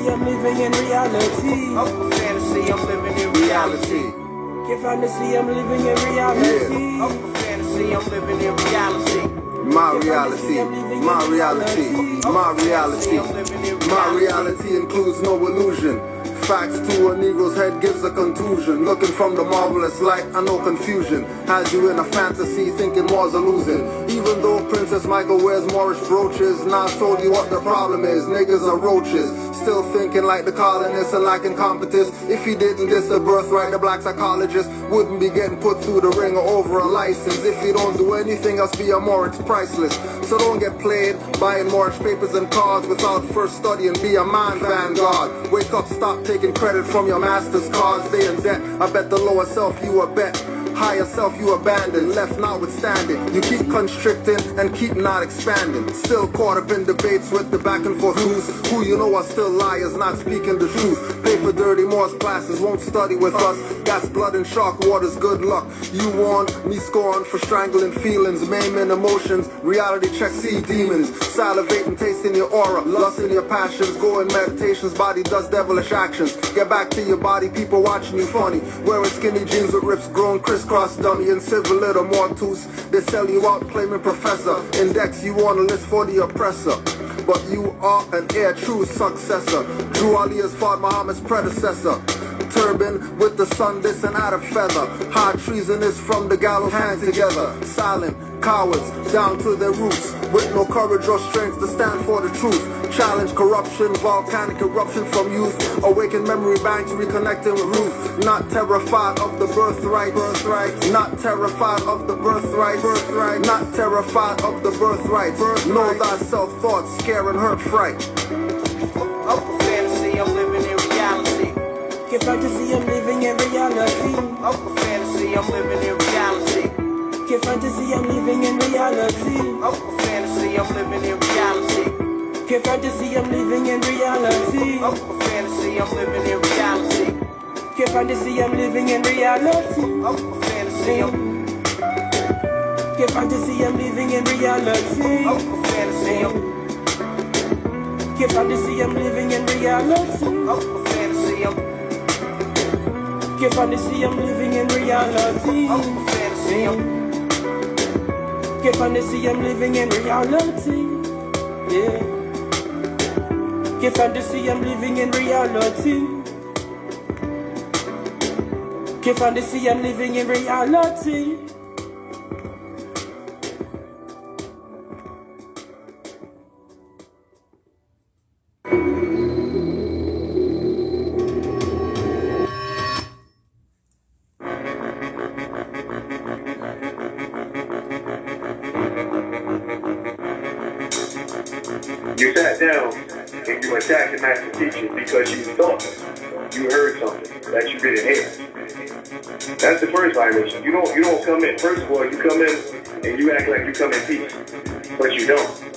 I'm living in reality. Up for fantasy, I'm living in reality. Get fantasy, I'm living in reality. Up for fantasy, I'm living in reality. My reality, my reality, my reality. My reality includes no illusion. Facts to a Negro's head gives a contusion. Looking from the marvelous light, I know confusion. Has you in a fantasy thinking war's a losing. Even though Princess Michael wears Moorish brooches, now I told you what the problem is. Niggas are roaches. Still thinking like the colonists and lacking competence. If he didn't diss the birthright, the black psychologist wouldn't be getting put through the ringer over a license. If he don't do anything else beyond more, it's priceless. So don't get played buying Moorish papers and cards without first studying. Be a man vanguard. Wake up, stop taking credit from your master's cards. Stay in debt. I bet the lower self you a bet. Higher self you abandon, left notwithstanding. You keep constricting and keep not expanding. Still caught up in debates with the back and forth who's who you know are still liars, not speaking the truth. Pay for dirty Morse classes, won't study with us. Gas, blood and shark waters, good luck. You warned, me scorned for strangling feelings, maiming emotions. Reality check, see demons. Salivating, tasting your aura, lust in your passions. Go in meditations, body does devilish actions. Get back to your body, people watching you funny. Wearing skinny jeans with rips grown crisscross dummy and civil little mortus. They sell you out claiming professor. Index you on a list for the oppressor. But you are an heir, true successor. Drew Ali's fought Muhammad's predecessor. Turban with the sun, this and out of feather. High treason is from the gallows, hand together. Silent cowards down to their roots, with no courage or strength to stand for the truth. Challenge corruption, volcanic eruption from youth. Awaken memory banks, reconnecting with Ruth. Not terrified of the birthright. Not terrified of the birthright. Not terrified of the birthright. Know thyself, thoughts, scare and hurt, fright. Up for fantasy, I'm living in reality. Get fantasy, I'm living in reality. Up for fantasy, I'm living in reality. Get fantasy, I'm living in reality. Up for fantasy, I'm living in reality. Get fantasy, I'm living in reality. Up for fantasy, I'm living in reality. Get fantasy, I'm living in reality. Up for fantasy, Get fantasy, I'm living in reality. up for fantasy, Get fantasy, I'm living in reality. up for fantasy, Get fantasy, I'm living in reality. up for fantasy, Get fantasy, I'm living in reality. Yeah. Get fantasy, I'm living in reality. Get fantasy, I'm living in reality. You sat down and you attacked the master teacher because you thought you heard something that you didn't hear. That's the first violation. You don't come in. First of all, you come in and you act like you come in peace, but you don't.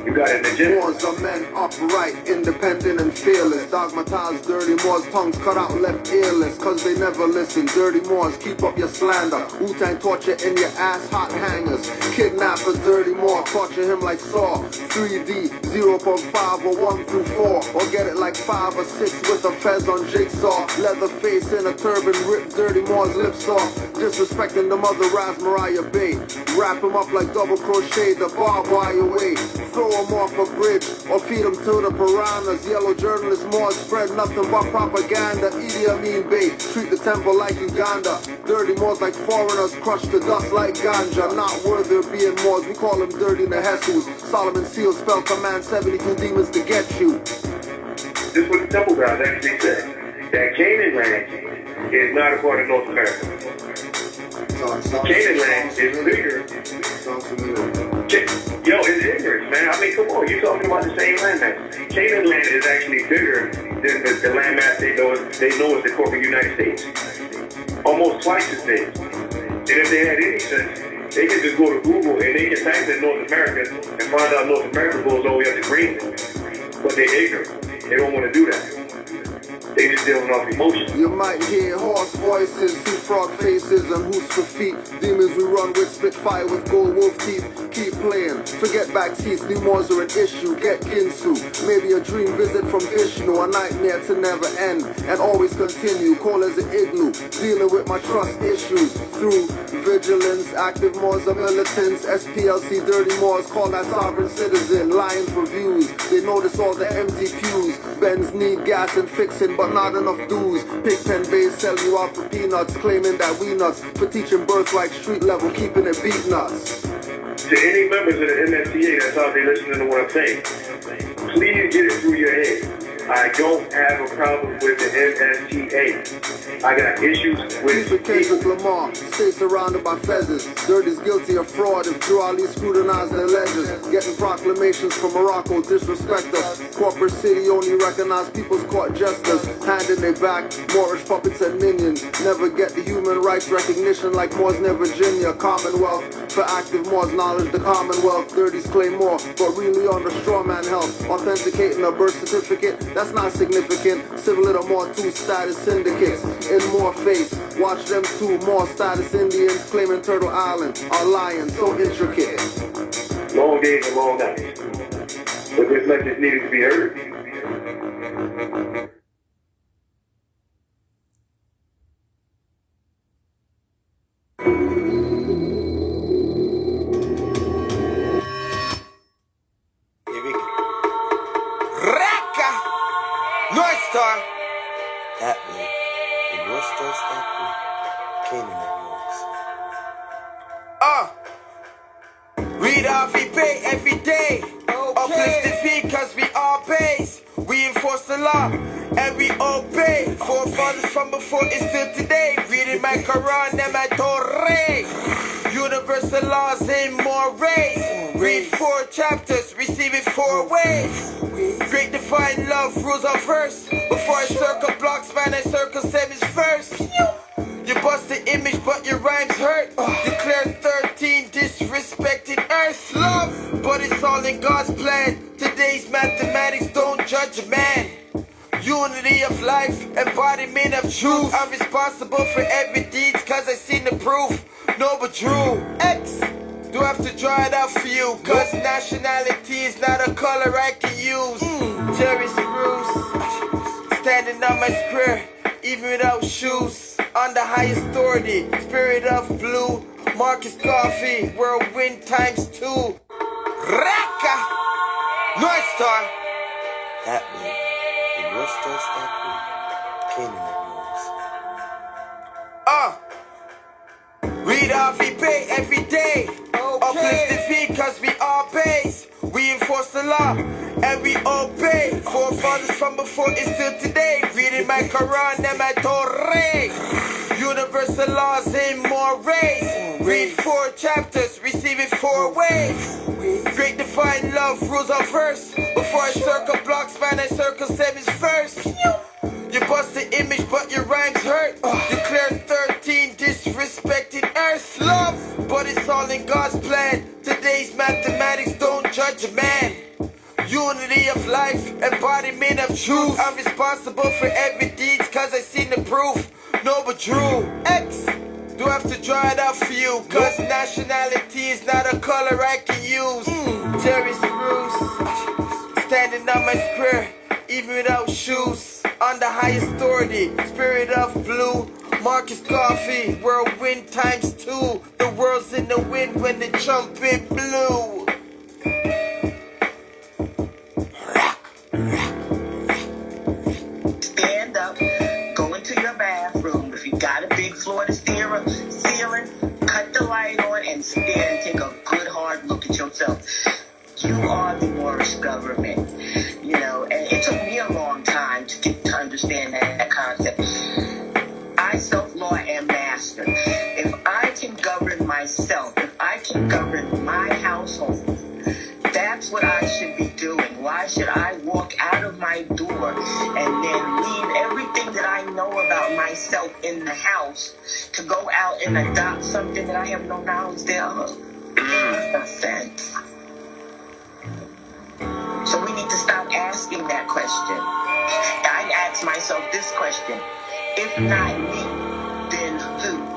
You got an agenda. Moors are men upright, independent and fearless. Dogmatized dirty Moors, tongues cut out left earless. Cause they never listen. Dirty Moors, keep up your slander. Wu-Tang torture in your ass, hot hangers. Kidnappers, dirty Moor, torture him like Saw. 3D, 0.5 or 1 through 4. Or get it like 5 or 6 with a fez on jigsaw. Leather face in a turban, rip dirty Moors lips off. Disrespecting the mother Raz Mariah Bay. Wrap him up like double crochet, the barbed wire way. Throw him off a bridge or feed him to the piranhas. Yellow journalists more spread nothing but propaganda. Idi Amin Bey, treat the temple like Uganda. Dirty Moors like foreigners, crush the dust like ganja. Not worthy of being Moors, we call them dirty Nehesus. Solomon Seal spell command 72 demons to get you. This is what the temple guys actually said. That Canaan land is not a part of North America. Canaan land is bigger. Yo, it's ignorance, man. I mean, come on. You're talking about the same land mass. Canaan land is actually bigger than the land mass they know as the corporate United States. Almost twice as big. And if they had any sense, they could just go to Google and they can type in North America and find out North America goes all the way up to Greenland. But they're ignorant. They don't want to do that. They just dealing off emotion. You might hear horse voices, see frog faces, and hoots for feet. Demons we run with, spit fire with gold wolf teeth. Keep playing, forget backseats, new mores are an issue. Get Ginsu, maybe a dream visit from Vishnu, a nightmare to never end and always continue. Cold as an igloo, dealing with my trust issues through vigilance. Active mores are militants, SPLC dirty mores call that sovereign citizen. Lying for views, they notice all the empty pews. Benz need gas and fixing, but not enough dues. Pigpen bays sell you out for peanuts, claiming that we nuts for teaching birthright street level, keeping it beat nuts. To any members of the MSTA that's out there listening to what I'm saying, please get it through your head. I don't have a problem with the MSTA. I got issues with Keep Kendrick Lamar, stay surrounded by feathers. Dirty's guilty of fraud if Drew Ali scrutinize their ledgers. Getting proclamations from Morocco, disrespect us. Corporate city only recognize people's court jesters. Hand in their back, Moorish puppets and minions. Never get the human rights recognition like Moors near Virginia. Commonwealth, for active Moors knowledge, the Commonwealth. Dirties claim more, but really on the straw man help. Authenticating a birth certificate, that's not significant. Civil little more two status syndicates. In more face, watch them two more status Indians claiming Turtle Island are lying so intricate. long days and long nights. But this message needed to be heard. Here we go. Raka! North Star! That way. The North Star's that way. Canaanland moves. Read off we pay every day. Uplifted feet cause we all base. We enforce the law and we obey. Forefathers from before is still today. Reading my Quran and my Torah. Universal laws in more ways. Read 4 chapters, receive it 4 ways. Great divine love rules our verse. Before I circle blocks, man, I circle 7s first. You bust the image, but your rhymes hurt. You clear 13, disrespected earth. Love, but it's all in God's plan. Today's mathematics don't judge a man. Unity of life, embodiment of truth. I'm responsible for every deed, cause I seen the proof. No, but Drew X, do I have to draw it out for you? Cause nationality is not a color I can use. Jerry Spruce, standing on my square, even without shoes. On the highest authority, spirit of blue. Marcus Coffee, whirlwind times 2. Raka! North Star! That way. The North Star's that way. Canaanland moves. Read off we pay every day. Uplifted feet cause we all base. We enforce the law and we obey. Forefathers from before is still today. Reading my Quran and my Torah. Universal laws in more ways. Read 4 chapters, receive it 4 ways. Great divine love rules our verse. Before I circle blocks, man, I circle 7s first. You bust the image, but your rhymes hurt. You clear 13, disrespected earth. Love, but it's all in God's plan. Today's mathematics don't judge a man. Unity of life, embodiment of truth. I'm responsible for every deed, cause I seen the proof. No, but Drew X, do I have to draw it out for you? Cause nationality is not a color I can use. Jerry Spruce, standing on my square, even without shoes. On the highest authority, spirit of blue. Marcus Coffee, whirlwind times 2. The world's in the wind when the trumpet blew. Stand up, go into your bathroom. If you got a big floor to ceiling, cut the light on and stand and take a good hard look at yourself. You are the Moorish government, you know, and it took me a long time to get to understand that concept. I self-law am master. If I can govern myself, if I can govern my household, that's what I should be doing. Why should I walk out of my door and then leave everything that I know about myself in the house to go out and adopt something that I have no knowledge thereof? No sense. So we need to stop asking that question. I ask myself this question: if not me, then who?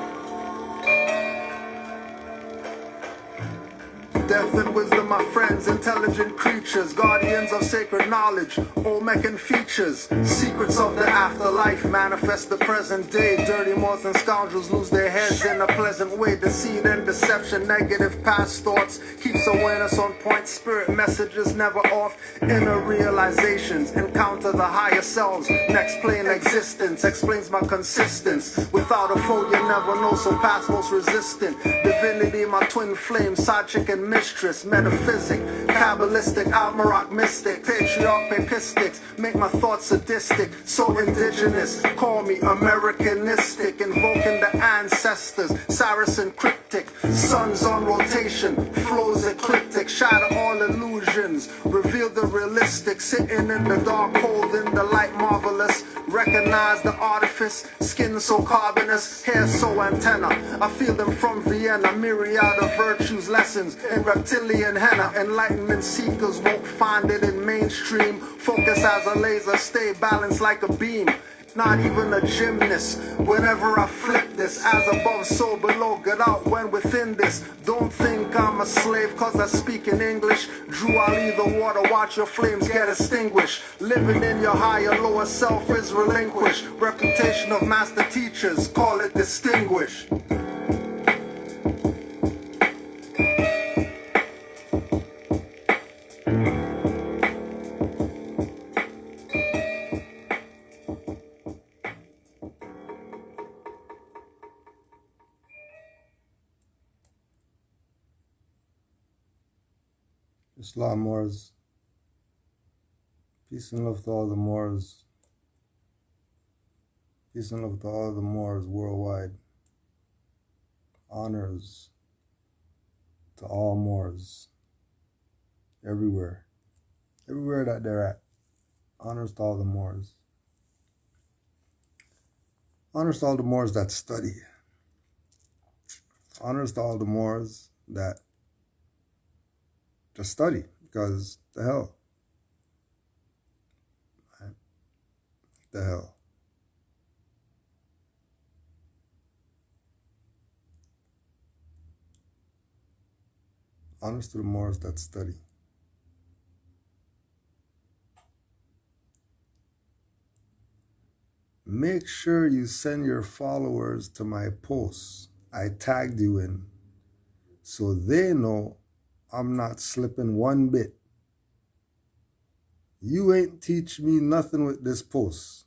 Death and wisdom, my friends, intelligent creatures, guardians of sacred knowledge, Olmecan features, secrets of the afterlife, manifest the present day. Dirty mortals and scoundrels lose their heads in a pleasant way. Deceit and deception, negative past thoughts, keeps awareness on point. Spirit messages never off. Inner realizations, encounter the higher selves. Next plane existence explains my consistence. Without a foe, you never know, so past most resistant. Divinity, my twin flame, side chick and mistress, metaphysic, Kabbalistic, Almaroc mystic, patriarch, papistics, make my thoughts sadistic, so indigenous, call me Americanistic, invoking the ancestors, Saracen cryptic, suns on rotation, flows ecliptic, shatter all illusions, reveal the realistic, sitting in the dark, holding the light marvelous, recognize the artifice, skin so carbonous, hair so antenna, I feel them from Vienna, myriad of virtues, lessons, in reptilian henna, enlightenment seekers won't find it in mainstream, focus as a laser, stay balanced like a beam, not even a gymnast, whenever I flip this, as above so below, get out when within this, don't think I'm a slave cause I speak in English, Drew, I'll leave the water, watch your flames get extinguished, living in your higher, lower self is relinquished, reputation of master teachers, call it distinguished. Islam Moors, peace and love to all the Moors, peace and love to all the Moors worldwide, honors to all Moors, everywhere that they're at, honors to all the Moors, honors to all the Moors that study, honors to all the Moors that just study, because the hell. Right? The hell. Honors to the Moors that study. Make sure you send your followers to my posts I tagged you in, so they know I'm not slipping one bit. You ain't teach me nothing with this post.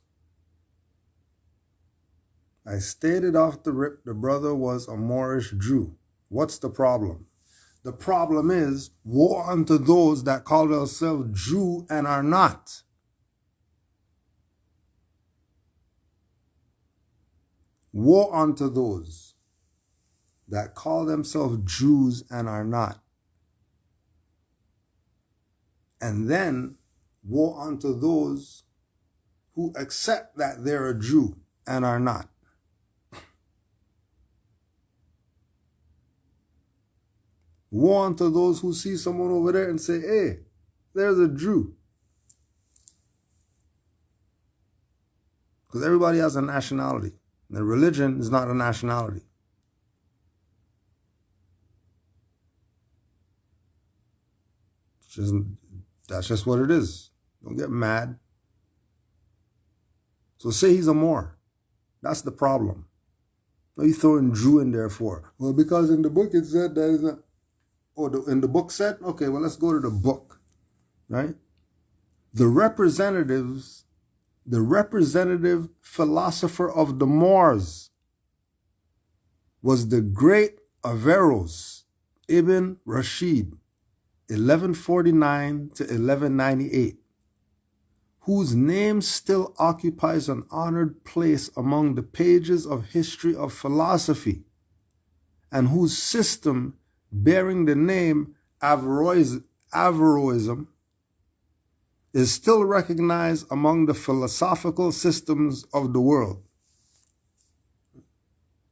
I stated off the rip the brother was a Moorish Jew. What's the problem? The problem is, woe unto those that call themselves Jew and are not. Woe unto those that call themselves Jews and are not. And then, woe unto those who accept that they're a Jew and are not. Woe unto those who see someone over there and say, hey, there's a Jew. Because everybody has a nationality. The religion is not a nationality. That's just what it is. Don't get mad. So say he's a Moor. That's the problem. What are you throwing Jew in there for? Well, because in the book it said that is not. Oh, in the book said? Okay, well, let's go to the book. Right? The representative philosopher of the Moors was the great Averroes, Ibn Rashid, 1149 to 1198, whose name still occupies an honored place among the pages of history of philosophy, and whose system, bearing the name Averroism, is still recognized among the philosophical systems of the world.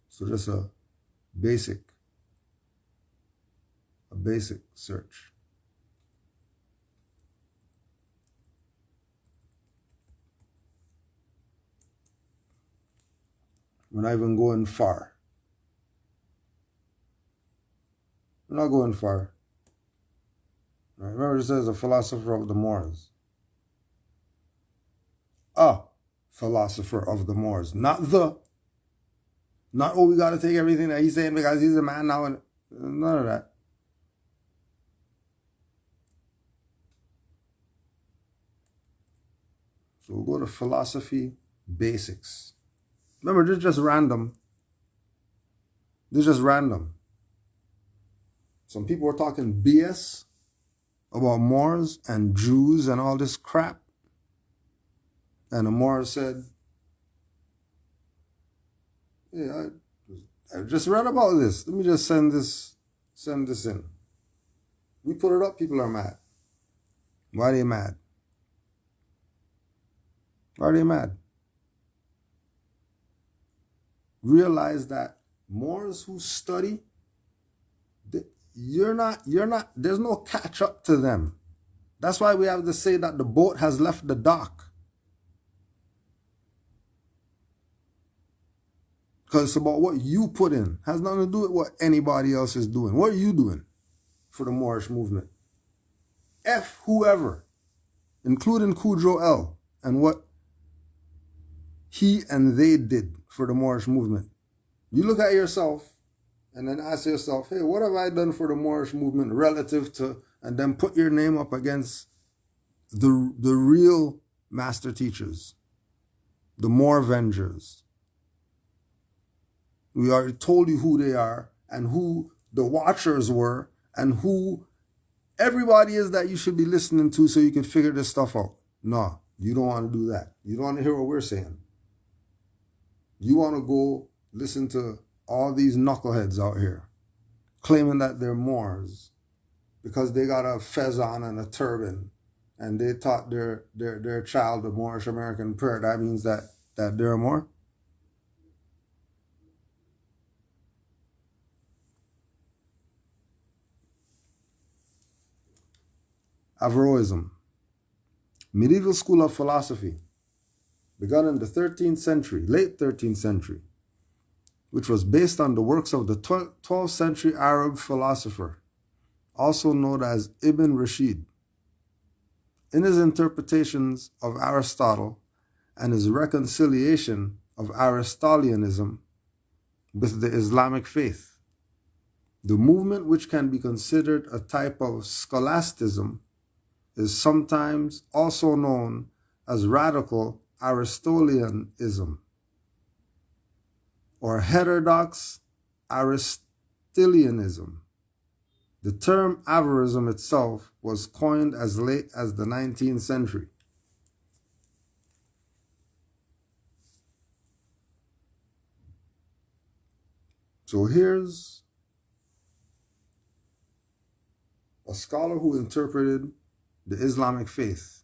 So just a basic search. We're not even going far. We're not going far. Right? Remember, it says a philosopher of the Moors. A philosopher of the Moors. Not, oh, we got to take everything that he's saying because he's a man now. And none of that. So we'll go to philosophy basics. Remember, this is just random. This is just random. Some people were talking BS about Moors and Jews and all this crap. And the Moors said, yeah, I just read about this. Let me just send this in. We put it up, people are mad. Why are they mad? Why are they mad? Realize that Moors who study, there's no catch up to them. That's why we have to say that the boat has left the dock. Because it's about what you put in. It has nothing to do with what anybody else is doing. What are you doing for the Moorish movement? F whoever, including Kudro L, and what he and they did for the Moorish movement. You look at yourself and then ask yourself, hey, what have I done for the Moorish movement relative to, and then put your name up against the real master teachers, the Moorvengers. We already told you who they are and who the watchers were and who everybody is that you should be listening to so you can figure this stuff out. No, you don't want to do that. You don't want to hear what we're saying. You want to go listen to all these knuckleheads out here claiming that they're Moors because they got a fez on and a turban and they taught their child a Moorish American prayer. That means that they're a Moor? Averroism, medieval school of philosophy, begun in the 13th century, late 13th century, which was based on the works of the 12th century Arab philosopher, also known as Ibn Rashid. In his interpretations of Aristotle and his reconciliation of Aristotelianism with the Islamic faith, the movement, which can be considered a type of scholasticism, is sometimes also known as radical Aristotelianism or heterodox Aristotelianism. The term Averroism itself was coined as late as the 19th century. So here's a scholar who interpreted the Islamic faith.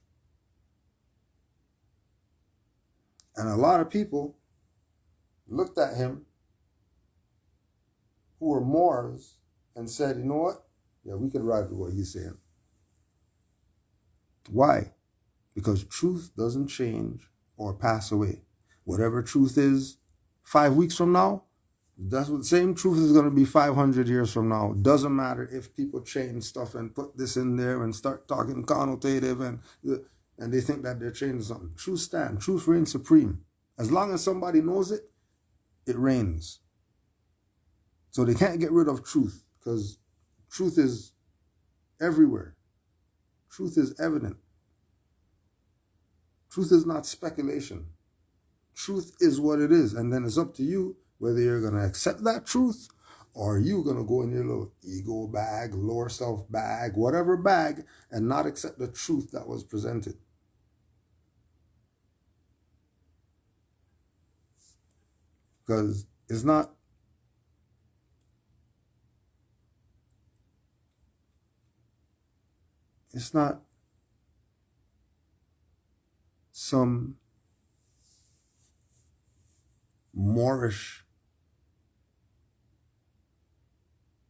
And a lot of people looked at him who were Moors and said, you know what? Yeah, we could ride with what he's saying. Why? Because truth doesn't change or pass away. Whatever truth is 5 weeks from now, that's what same truth is going to be 500 years from now. It doesn't matter if people change stuff and put this in there and start talking connotative and they think that they're changing something. Truth stands. Truth reigns supreme. As long as somebody knows it, it reigns. So they can't get rid of truth because truth is everywhere. Truth is evident. Truth is not speculation. Truth is what it is. And then it's up to you whether you're going to accept that truth or you're going to go in your little ego bag, lower self bag, whatever bag, and not accept the truth that was presented. Because it's not some Moorish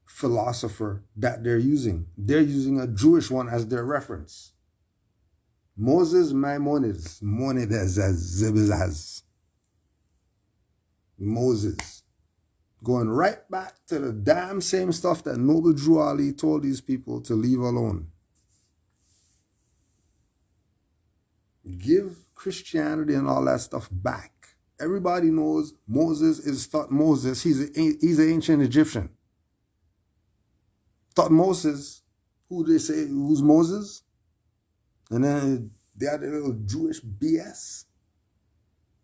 philosopher that they're using. They're using a Jewish one as their reference. Moses Maimonides. Moses. Going right back to the damn same stuff that Noble Drew Ali told these people to leave alone. Give Christianity and all that stuff back. Everybody knows Moses is thought Moses. He's an ancient Egyptian. Thought Moses, who they say, who's Moses? And then they had a little Jewish BS.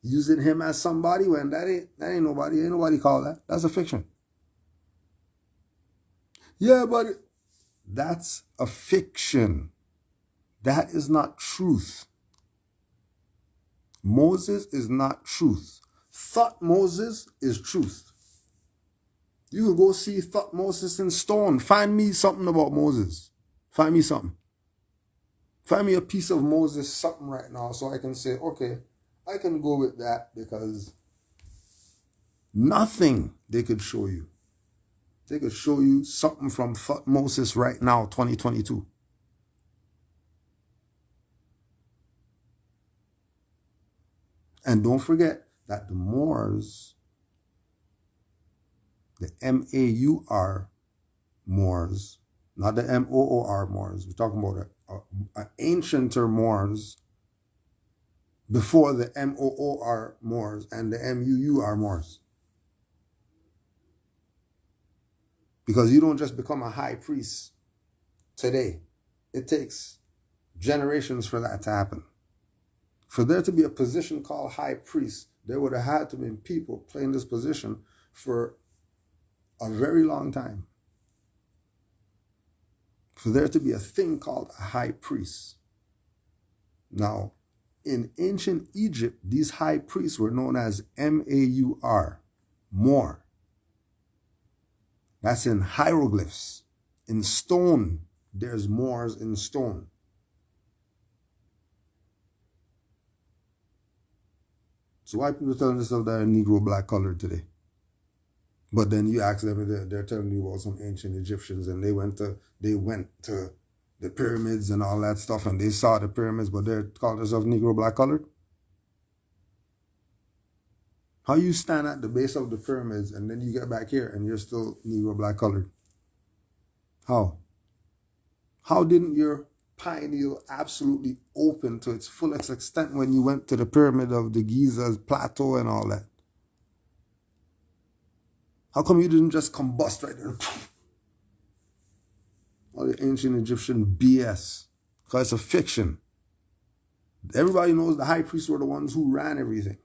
Using him as somebody when that ain't nobody call that. That's a fiction. Yeah, but that's a fiction. That is not truth. Moses is not truth. Thought Moses is truth. You can go see Thought Moses in stone. Find me something about Moses. Find me something. Find me a piece of Moses something right now so I can say, okay, I can go with that, because nothing they could show you. They could show you something from Thought Moses right now, 2022. And don't forget that the Moors, the M-A-U-R Moors, not the M-O-O-R Moors. We're talking about an ancienter Moors before the M-O-O-R Moors and the M-U-U-R Moors. Because you don't just become a high priest today. It takes generations for that to happen. For there to be a position called high priest, there would have had to be people playing this position for a very long time. For there to be a thing called a high priest. Now, in ancient Egypt, these high priests were known as M-A-U-R, Moor. That's in hieroglyphs. In stone, there's Moors in stone. So why people telling themselves they're Negro black colored today? But then you ask them, they're telling you about some ancient Egyptians, and they went to the pyramids and all that stuff, and they saw the pyramids, but they're calling themselves Negro black colored. How you stand at the base of the pyramids and then you get back here and you're still Negro black colored? How? How didn't your pineal absolutely open to its fullest extent when you went to the pyramid of the Giza's plateau and all that? How come you didn't just combust right there? All the ancient Egyptian BS. Because it's a fiction. Everybody knows the high priests were the ones who ran everything.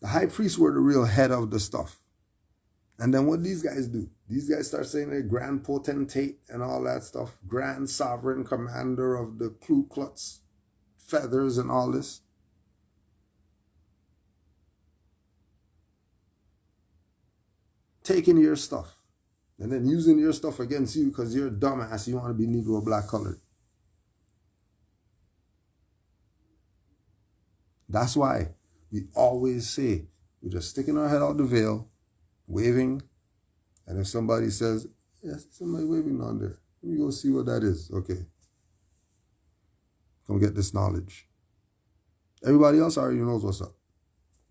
The high priests were the real head of the stuff. And then what these guys do? These guys start saying they're grand potentate and all that stuff. Grand sovereign commander of the Ku Klux feathers and all this. Taking your stuff and then using your stuff against you because you're a dumbass. You want to be Negro black colored. That's why we always say we're just sticking our head out the veil, waving, and if somebody says, yes, somebody waving on there, let me go see what that is. Okay. Come get this knowledge. Everybody else already knows what's up.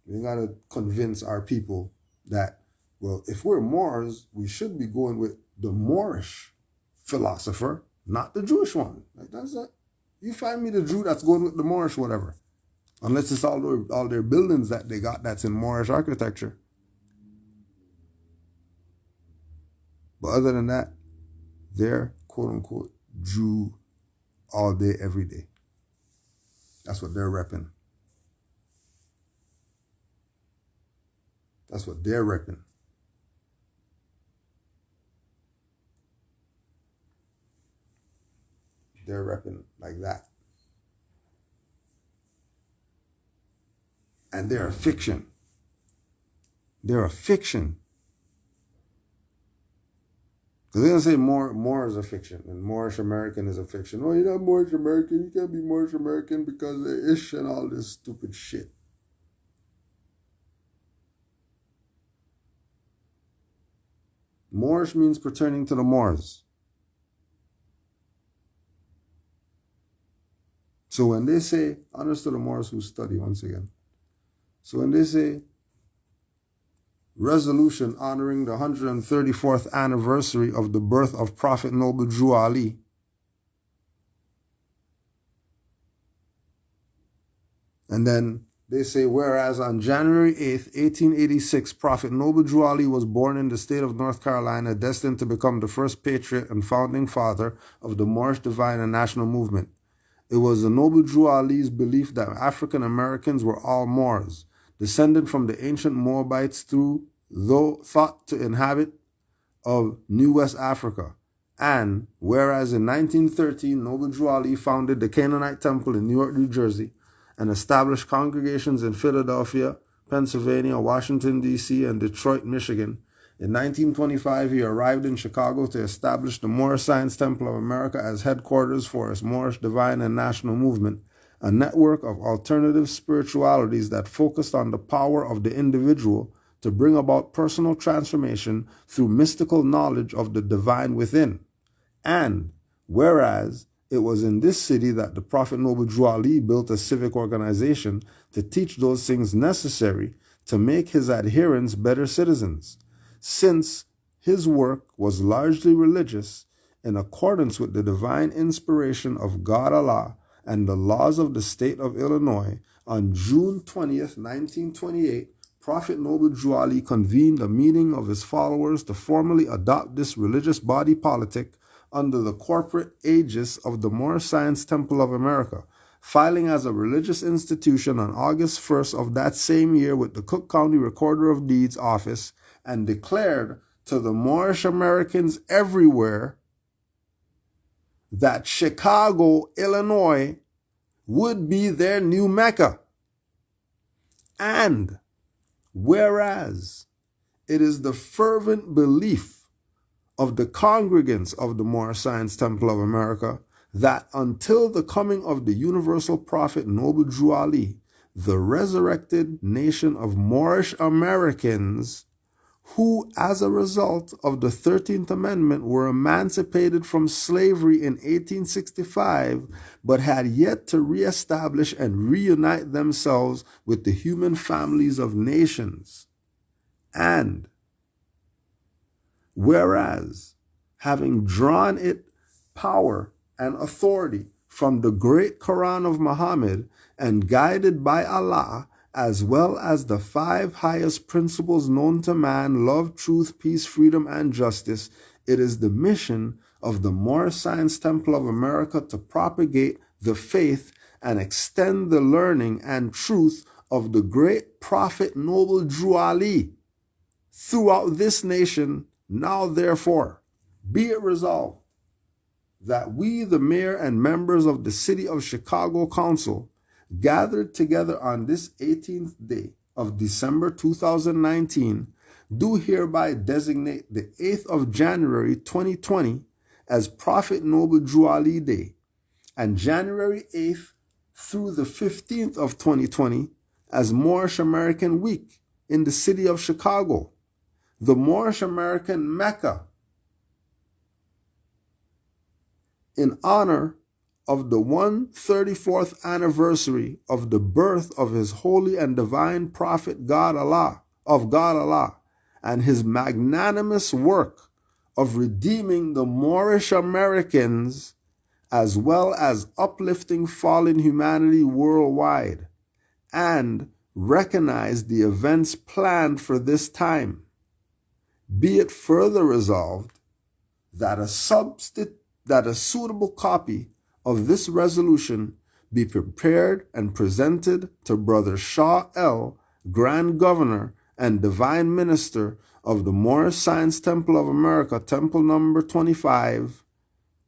We got to convince our people that, well, if we're Moors, we should be going with the Moorish philosopher, not the Jewish one. Like, that's it. You find me the Jew that's going with the Moorish whatever. Unless it's all their buildings that they got that's in Moorish architecture. But other than that, they're quote-unquote Jew all day, every day. That's what they're repping. That's what they're repping. They're repping like that. And they're a fiction. They're a fiction. Because they're going to say more is a fiction, and Moorish American is a fiction. Oh, you're not Moorish American. You can't be Moorish American because they're ish and all this stupid shit. Moorish means pertaining to the Moors. So when they say, honest to the Moors who study, once again, So when they say resolution honoring the 134th anniversary of the birth of Prophet Noble Drew Ali, and then they say, whereas on January 8th, 1886, Prophet Noble Drew Ali was born in the state of North Carolina, destined to become the first patriot and founding father of the Moorish Divine and National Movement. It was the Noble Drew Ali's belief that African Americans were all Moors, descended from the ancient Moabites though thought to inhabit of New West Africa. And whereas in 1913, Noble Drew Ali founded the Canaanite Temple in Newark, New Jersey, and established congregations in Philadelphia, Pennsylvania, Washington, D.C., and Detroit, Michigan. In 1925, he arrived in Chicago to establish the Moorish Science Temple of America as headquarters for his Moorish Divine and National Movement, a network of alternative spiritualities that focused on the power of the individual to bring about personal transformation through mystical knowledge of the divine within. And whereas it was in this city that the Prophet Noble Drew Ali built a civic organization to teach those things necessary to make his adherents better citizens, since his work was largely religious in accordance with the divine inspiration of God Allah and the laws of the state of Illinois. On June 20th, 1928, Prophet Noble Drew Ali convened a meeting of his followers to formally adopt this religious body politic under the corporate aegis of the Moorish Science Temple of America, filing as a religious institution on August 1st of that same year with the Cook County Recorder of Deeds office, and declared to the Moorish Americans everywhere that Chicago, Illinois, would be their new Mecca. And whereas it is the fervent belief of the congregants of the Moorish Science Temple of America that until the coming of the universal prophet Noble Drew Ali, the resurrected nation of Moorish Americans, who as a result of the 13th Amendment were emancipated from slavery in 1865, but had yet to reestablish and reunite themselves with the human families of nations. And whereas, having drawn it power and authority from the great Quran of Muhammad and guided by Allah, as well as the 5 highest principles known to man, love, truth, peace, freedom, and justice, it is the mission of the Moorish Science Temple of America to propagate the faith and extend the learning and truth of the great Prophet Noble Drew Ali throughout this nation. Now, therefore, be it resolved that we, the mayor and members of the City of Chicago Council, gathered together on this 18th day of December 2019, do hereby designate the 8th of January 2020 as Prophet Noble Drew Ali Day, and January 8th through the 15th of 2020 as Moorish American Week in the city of Chicago, the Moorish American Mecca, in honor of the 134th anniversary of the birth of his holy and divine prophet God Allah, and his magnanimous work of redeeming the Moorish Americans, as well as uplifting fallen humanity worldwide, and recognize the events planned for this time. Be it further resolved that a suitable copy of this resolution be prepared and presented to Brother Shaw L., Grand Governor and Divine Minister of the Moorish Science Temple of America, Temple number 25,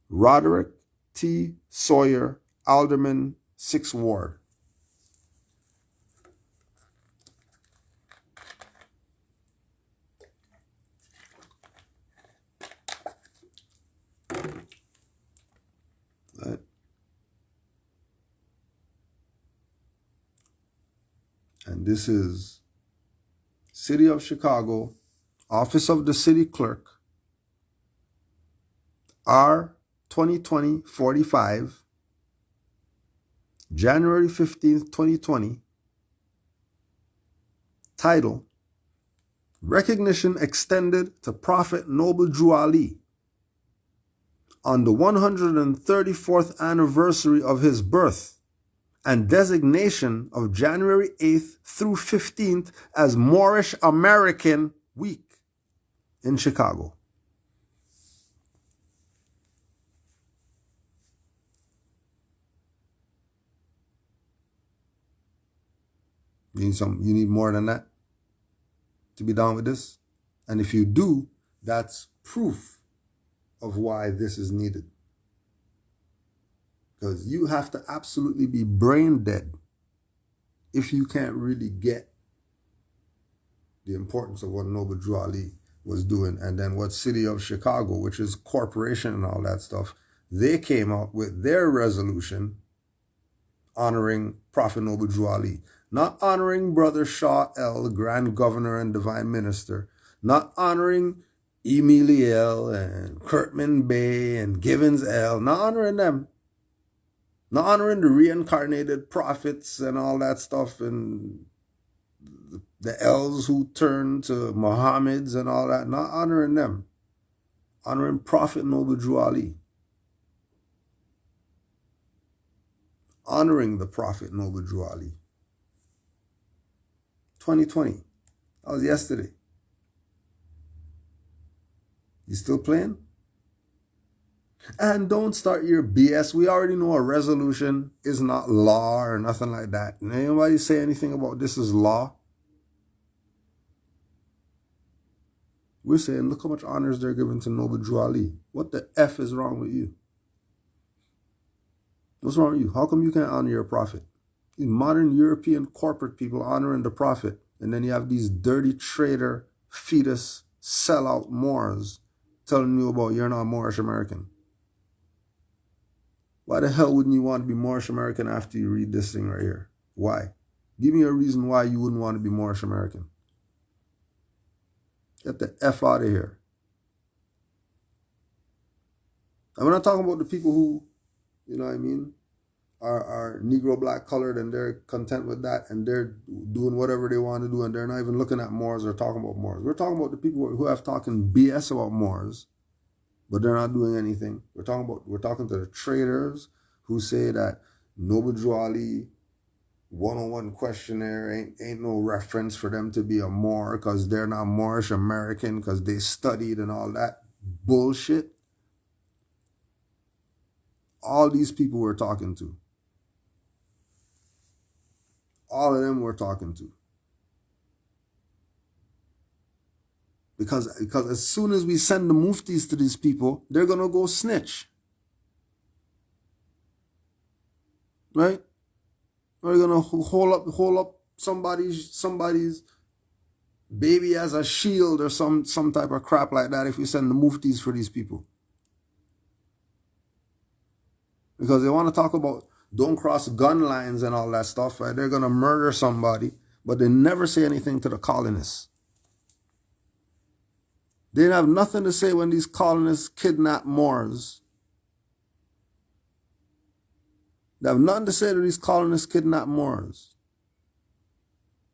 Roderick T. Sawyer, Alderman, 6th Ward. Right. And this is City of Chicago, Office of the City Clerk, R 2020-45, January 15th, 2020, Title: Recognition extended to Prophet Noble Drew Ali on the 134th anniversary of his birth, and designation of January 8th through 15th as Moorish American Week in Chicago. You need more than that to be down with this? And if you do, that's proof of why this is needed. Because you have to absolutely be brain dead if you can't really get the importance of what Noble Drew Ali was doing. And then what City of Chicago, which is corporation and all that stuff, they came out with their resolution honoring Prophet Noble Drew Ali. Not honoring Brother Shaw L., Grand Governor and Divine Minister. Not honoring Emiliel and Kurtman Bay and Givens L. Not honoring them. Not honoring the reincarnated prophets and all that stuff, and the L's who turned to Mohammeds and all that. Not honoring them. Honoring Prophet Noble Drew Ali. Honoring the Prophet Noble Drew Ali. 2020. That was yesterday. You still playing? And don't start your BS. We already know a resolution is not law or nothing like that. Anybody say anything about this is law? We're saying, look how much honors they're giving to Noble Drew Ali. What the F is wrong with you? What's wrong with you? How come you can't honor your prophet? These modern European corporate people honoring the prophet. And then you have these dirty traitor, fetus, sellout Moors telling you about you're not Moorish American. Why the hell wouldn't you want to be Moorish American after you read this thing right here? Why? Give me a reason why you wouldn't want to be Moorish American. Get the F out of here. And we're not talking about the people who, you know what I mean, are Negro, black, colored, and they're content with that, and they're doing whatever they want to do, and they're not even looking at Moors or talking about Moors. We're talking about the people who have talking BS about Moors, but they're not doing anything. We're talking to the traders who say that Noble Drew Ali 101 questionnaire ain't no reference for them to be a Moor because they're not Moorish American because they studied and all that bullshit. All these people we're talking to. All of them we're talking to. Because as soon as we send the muftis to these people, they're going to go snitch. Right? They're going to hold up somebody's baby as a shield or some type of crap like that if we send the muftis for these people. Because they want to talk about don't cross gun lines and all that stuff, right? They're going to murder somebody, but they never say anything to the colonists. They didn't have nothing to say when these colonists kidnapped Moors. They have nothing to say to these colonists kidnapped Moors.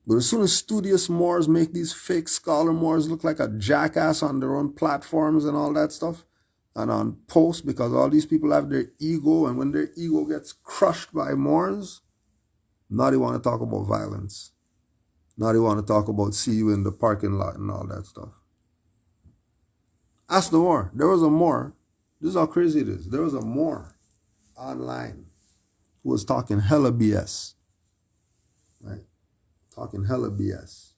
But as soon as studious Moors make these fake scholar Moors look like a jackass on their own platforms and all that stuff, and on posts, because all these people have their ego, and when their ego gets crushed by Moors, now they want to talk about violence. Now they want to talk about see you in the parking lot and all that stuff. Ask the Moor. There was a Moor. This is how crazy it is. There was a Moor online who was talking hella BS. Right? Talking hella BS.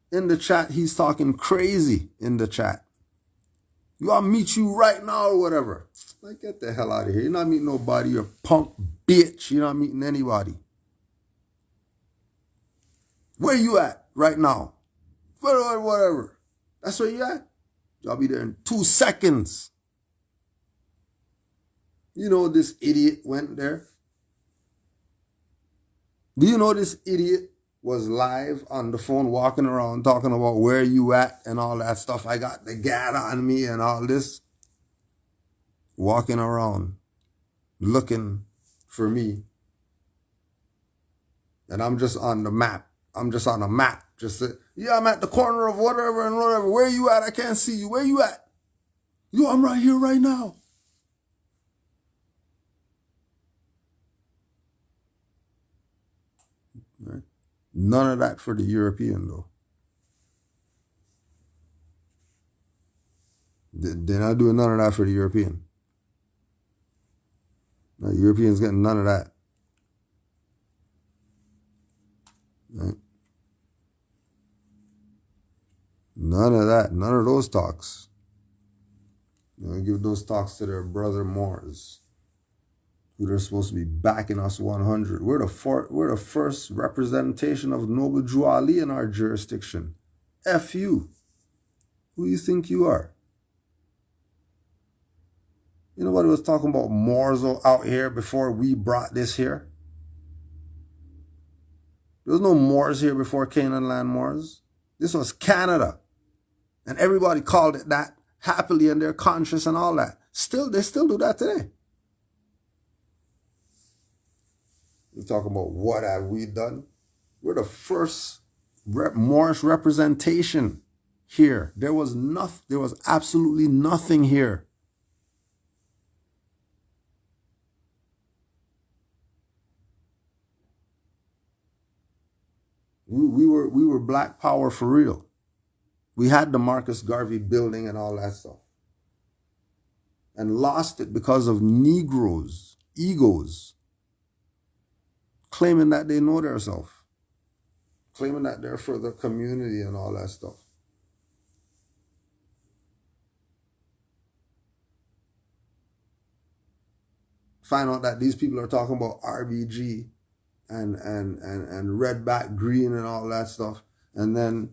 In the chat, he's talking crazy in the chat. I'll meet you right now or whatever. Like, get the hell out of here. You're not meeting nobody. You're a punk bitch. You're not meeting anybody. Where you at right now? Whatever. That's where you at? I'll be there in 2 seconds. You know this idiot went there? Do you know this idiot was live on the phone walking around talking about where you at and all that stuff? I got the gat on me and all this. Walking around looking for me And I'm just on the map. I'm just on a map. Just say, yeah, I'm at the corner of whatever and whatever. Where you at? I can't see you. Where you at? Yo, I'm right here right now. Right? None of that for the European, though. They're not doing none of that for the European. No, Europeans getting none of that. Right? None of that. None of those talks. Give those talks to their brother Moors, who they're supposed to be backing us 100. We're the first representation of Noble Drew Ali in our jurisdiction. F you. Who do you think you are? You know what he was talking about Moors out here before we brought this here? There was no Moors here before Canaanland Moors. This was Canada. And everybody called it that happily and they're conscious and all that. They still do that today. We're talking about what have we done? We're the first Moorish representation here. There was absolutely nothing here. We were black power for real. We had the Marcus Garvey building and all that stuff. And lost it because of Negroes, egos, claiming that they know themselves, claiming that they're for the community and all that stuff. Find out that these people are talking about RBG and red, back, green and all that stuff. And then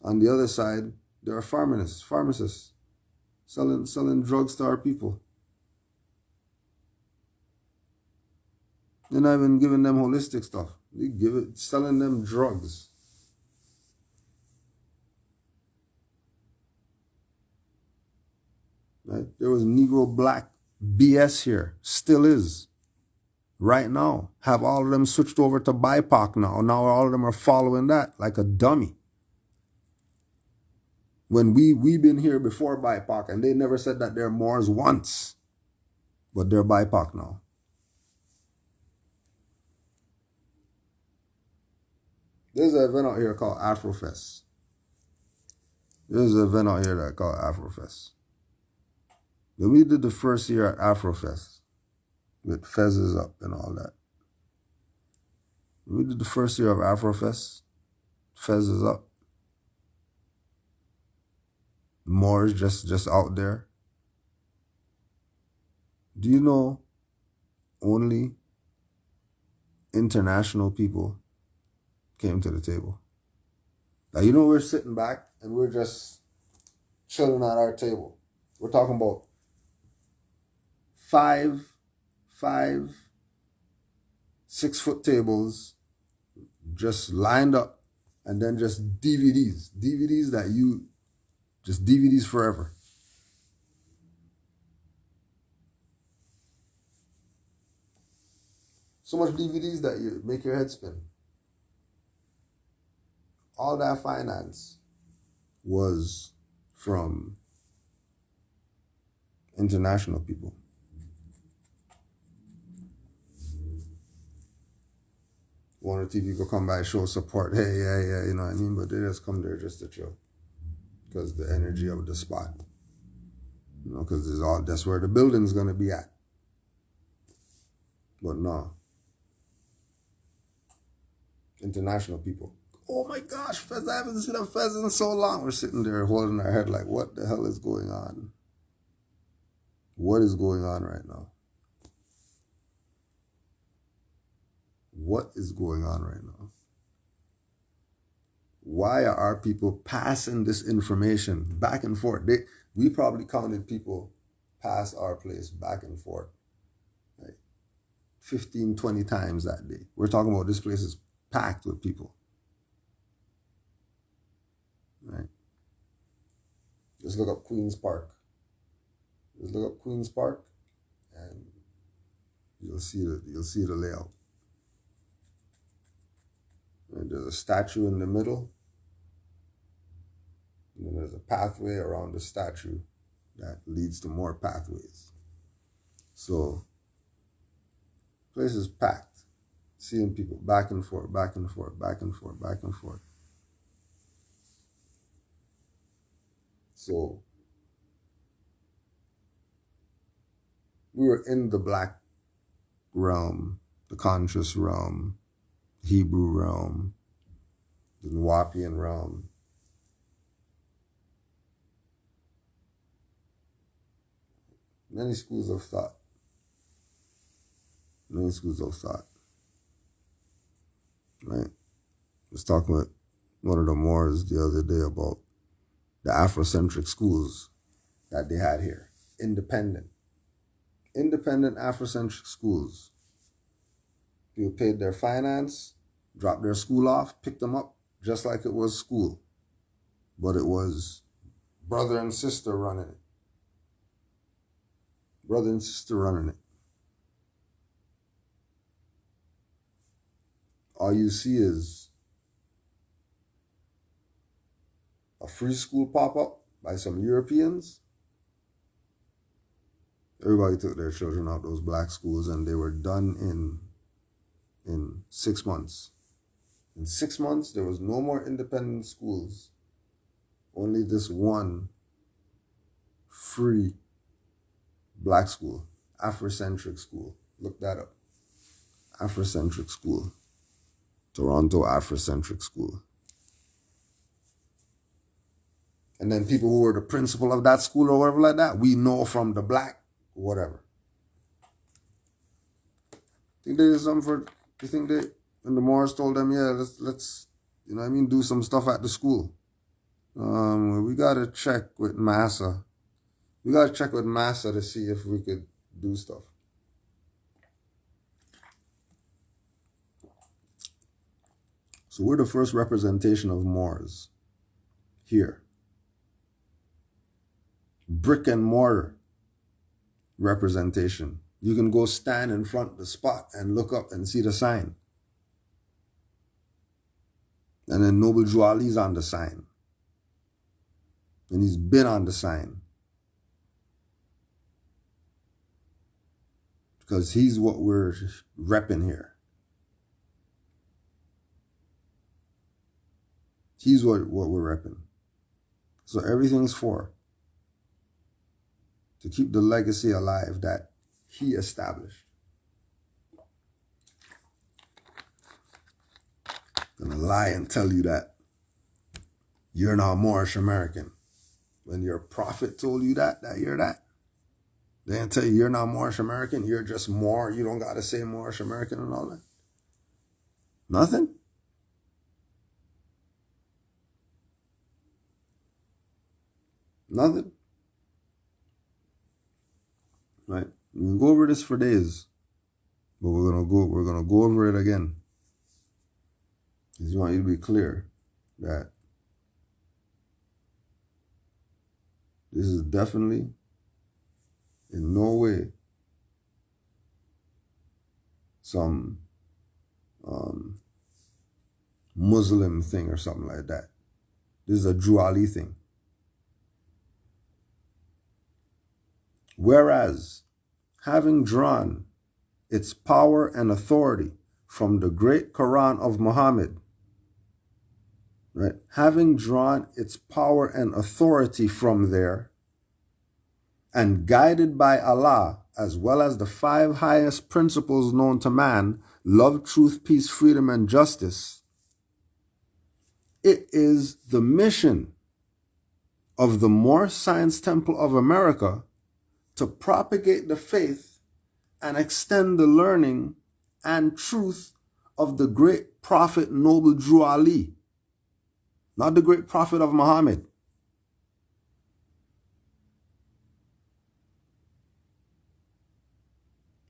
on the other side, there are pharmacists selling drugs to our people. They're not even giving them holistic stuff. They selling them drugs. Right? There was Negro black BS here. Still is. Right now. Have all of them switched over to BIPOC now. Now all of them are following that like a dummy. When we've been here before BIPOC and they never said that they're Moors once. But they're BIPOC now. There's an event out here called Afrofest. There's an event out here that called Afrofest. When we did the first year at Afrofest, with fezzes up and all that. When we did the first year of Afrofest, fezzes up. Moors just out there. Do you know only international people came to the table? Now, you know, we're sitting back and we're just chilling at our table. We're talking about five 6-foot tables just lined up, and then just DVDs forever. So much DVDs that you make your head spin. All that finance was from international people. One or two people come by, show support. Hey, yeah, you know what I mean? But they just come there just to chill. Because the energy of the spot. You know, because that's where the building's going to be at. But no. International people. Oh my gosh, Fez, I haven't seen a Fez in so long. We're sitting there holding our head like, what the hell is going on? What is going on right now? What is going on right now? Why are our people passing this information back and forth? We probably counted people pass our place back and forth like 15, 20 times that day. We're talking about this place is packed with people. Right? Just look up Queen's Park. Just look up Queen's Park and you'll see the layout. And there's a statue in the middle. And then there's a pathway around the statue that leads to more pathways. So, place is packed. Seeing people back and forth, back and forth, back and forth, back and forth. So, we were in the black realm, the conscious realm, Hebrew realm, the Nuwapian realm. Many schools of thought. Many schools of thought. Right? I was talking with one of the Moors the other day about the Afrocentric schools that they had here. Independent Afrocentric schools. People paid their finance, dropped their school off, picked them up, just like it was school. But it was brother and sister running it. Brother and sister running it. All you see is a free school pop up by some Europeans. Everybody took their children out of those black schools and they were done in 6 months. In 6 months, there was no more independent schools. Only this one free black school, Afrocentric school. Look that up. Afrocentric school. Toronto Afrocentric school. And then people who were the principal of that school or whatever like that, we know from the black, whatever. Think they did something for, you think they, when the Moors told them, yeah, let's, you know what I mean, do some stuff at the school. We got to check with Massa. We got to check with Massa to see if we could do stuff. So we're the first representation of Moors here. Brick and mortar representation. You can go stand in front of the spot and look up and see the sign. And then Noble Drew Ali's on the sign. And he's been on the sign. Because he's what we're repping here. He's what we're repping. So everything's for. To keep the legacy alive that he established. I'm gonna lie and tell you that you're not Moorish American. When your prophet told you that you're that. They didn't tell you you're not Moorish American, you're just Moor, you don't gotta say Moorish American and all that. Nothing? Nothing? Right? We can go over this for days. But we're gonna go over it again. I just want you to be clear that this is definitely in no way some Muslim thing or something like that. This is a Drew Ali thing. Whereas, having drawn its power and authority from the great Quran of Muhammad, right? Having drawn its power and authority from there, and guided by Allah, as well as the 5 highest principles known to man, love, truth, peace, freedom, and justice, it is the mission of the Moorish Science Temple of America to propagate the faith and extend the learning and truth of the great prophet Noble Drew Ali, not the great prophet of Muhammad.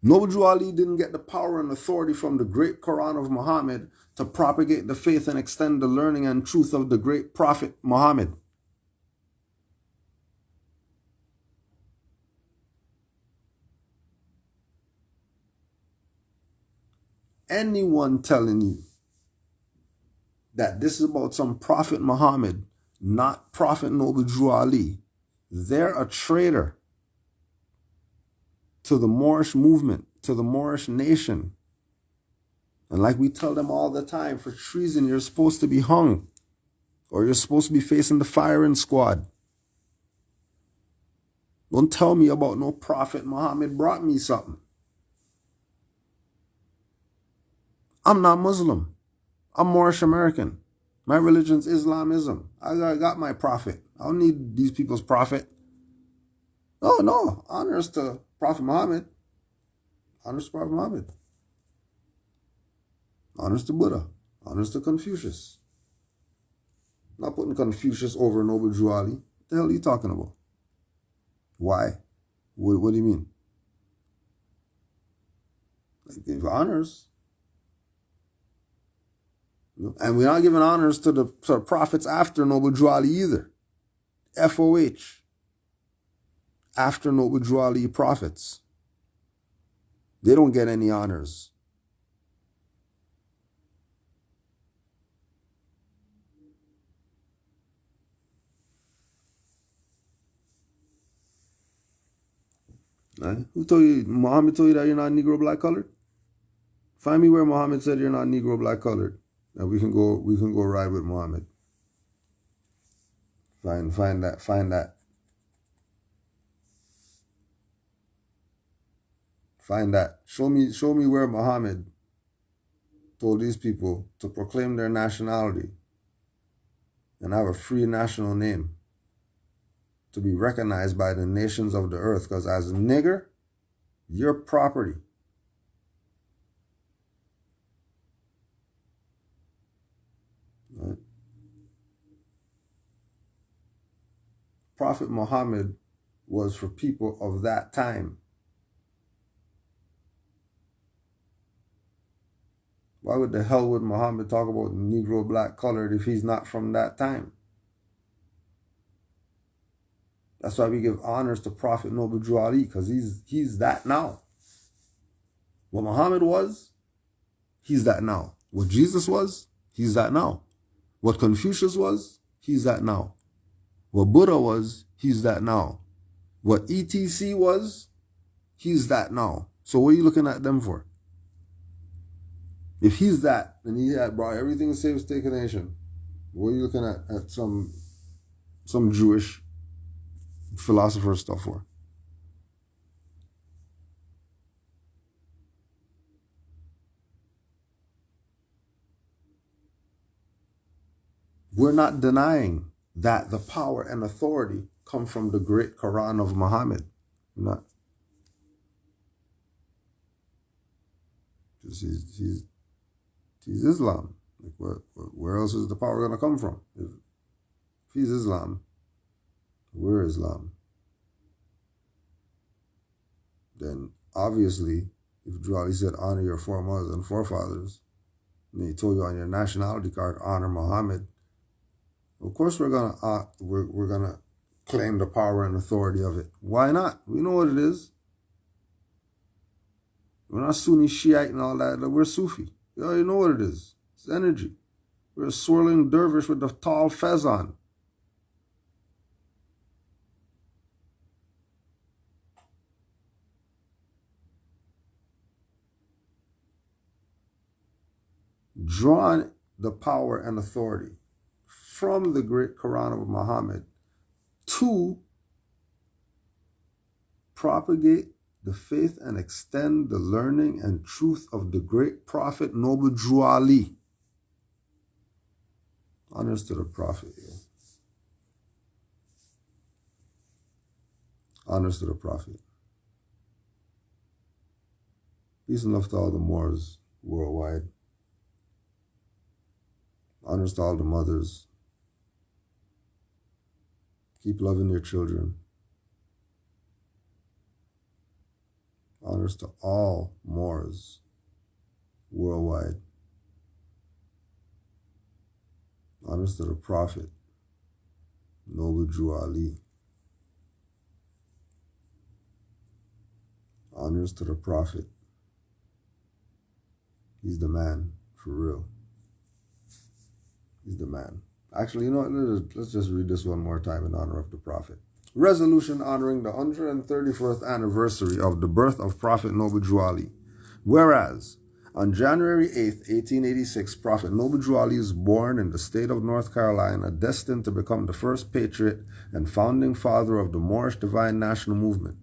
Noble Drew Ali didn't get the power and authority from the great Quran of Muhammad to propagate the faith and extend the learning and truth of the great prophet Muhammad. Anyone telling you that this is about some Prophet Muhammad, not Prophet Noble Drew Ali. They're a traitor to the Moorish movement, to the Moorish nation. And like we tell them all the time, for treason, you're supposed to be hung, or you're supposed to be facing the firing squad. Don't tell me about no Prophet Muhammad brought me something. I'm not Muslim. I'm Moorish American. My religion's Islamism. I got my prophet. I don't need these people's prophet. Oh, no. Honors to Prophet Muhammad. Honors to Prophet Muhammad. Honors to Buddha. Honors to Confucius. Not putting Confucius over Noble Drew Ali. What the hell are you talking about? Why? What do you mean? Like, give honors. And we're not giving honors to the prophets after Noble Drew Ali either. FOH. After Noble Drew Ali prophets. They don't get any honors. Right? Who told you? Muhammad told you that you're not Negro black colored? Find me where Muhammad said you're not Negro black colored. And we can go ride with Muhammad. Find that. Show me where Muhammad told these people to proclaim their nationality and have a free national name to be recognized by the nations of the earth. Because as a nigger, you're property. Right? Prophet Muhammad was for people of that time. Why would the hell would Muhammad talk about Negro black colored if he's not from that time? That's why we give honors to Prophet Noble Drew Ali, because he's that now. What Muhammad was, he's that now. What Jesus was, he's that now. What Confucius was, he's that now. What Buddha was, he's that now. What ETC was, he's that now. So what are you looking at them for? If he's that, and he had brought everything save state nation, what are you looking at some Jewish philosopher stuff for? We're not denying that the power and authority come from the great Quran of Muhammad. We're not. He's Islam. Like where else is the power going to come from? If he's Islam, we're Islam. Then obviously, if Drew Ali said honor your foremothers and forefathers, and he told you on your nationality card honor Muhammad, of course we're gonna claim the power and authority of it. Why not? We know what it is. We're not Sunni Shiite and all that. We're Sufi. You already know what it is. It's energy. We're a swirling dervish with the tall fez on. Drawn the power and authority from the great Quran of Muhammad to propagate the faith and extend the learning and truth of the great Prophet Noble Drew Ali. Honors to the Prophet. Yeah. Honors to the Prophet. Peace and love to all the Moors worldwide. Honors to all the mothers. Keep loving your children. Honors to all Moors worldwide. Honors to the Prophet, Noble Drew Ali. Honors to the Prophet. He's the man, for real. He's the man. Actually, you know what? Let's just read this one more time in honor of the Prophet. Resolution honoring the 131st anniversary of the birth of Prophet Noble Drew Ali. Whereas, on January 8th, 1886, Prophet Noble Drew Ali is born in the state of North Carolina, destined to become the first patriot and founding father of the Moorish Divine National Movement.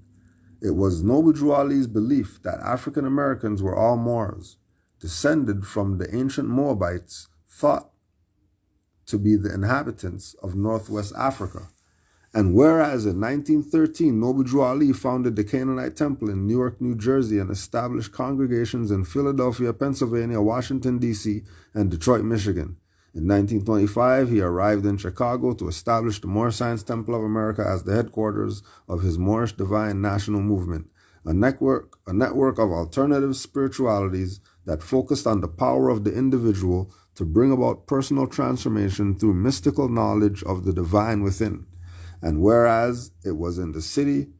It was Noble Drew Ali's belief that African Americans were all Moors, descended from the ancient Moabites, thought to be the inhabitants of Northwest Africa. And whereas in 1913, Noble Drew Ali founded the Canaanite Temple in Newark, New Jersey, and established congregations in Philadelphia, Pennsylvania, Washington, D.C., and Detroit, Michigan. In 1925, he arrived in Chicago to establish the Moorish Science Temple of America as the headquarters of his Moorish Divine National Movement, a network of alternative spiritualities that focused on the power of the individual to bring about personal transformation through mystical knowledge of the divine within. And whereas it was in this city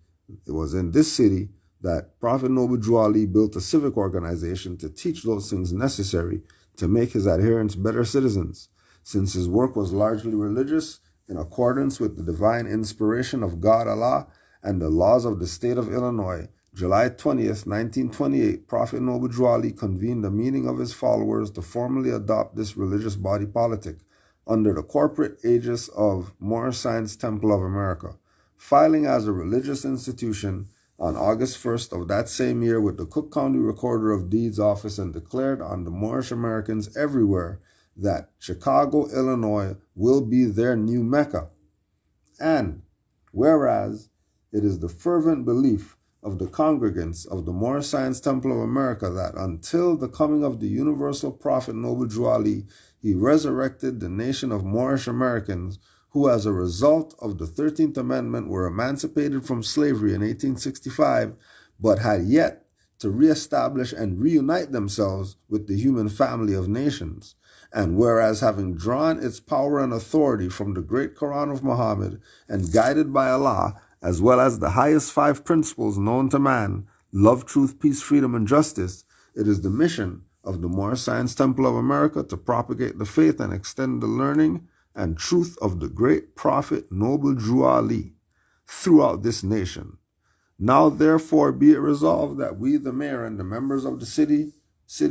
that Prophet Noble Drew Ali built a civic organization to teach those things necessary to make his adherents better citizens, since his work was largely religious in accordance with the divine inspiration of God Allah and the laws of the state of Illinois. July 20th, 1928, Prophet Noble Drew Ali convened a meeting of his followers to formally adopt this religious body politic under the corporate aegis of Moorish Science Temple of America, filing as a religious institution on August 1st of that same year with the Cook County Recorder of Deeds office, and declared on the Moorish Americans everywhere that Chicago, Illinois will be their new Mecca. And whereas it is the fervent belief of the congregants of the Moorish Science Temple of America that until the coming of the universal Prophet Noble Drew Ali, he resurrected the nation of Moorish Americans who, as a result of the 13th Amendment, were emancipated from slavery in 1865, but had yet to reestablish and reunite themselves with the human family of nations. And whereas, having drawn its power and authority from the great Quran of Muhammad and guided by Allah, as well as the highest 5 principles known to man, love, truth, peace, freedom, and justice, it is the mission of the Moorish Science Temple of America to propagate the faith and extend the learning and truth of the great Prophet Noble Drew Ali throughout this nation. Now, therefore, be it resolved that we, the mayor, and the members of the city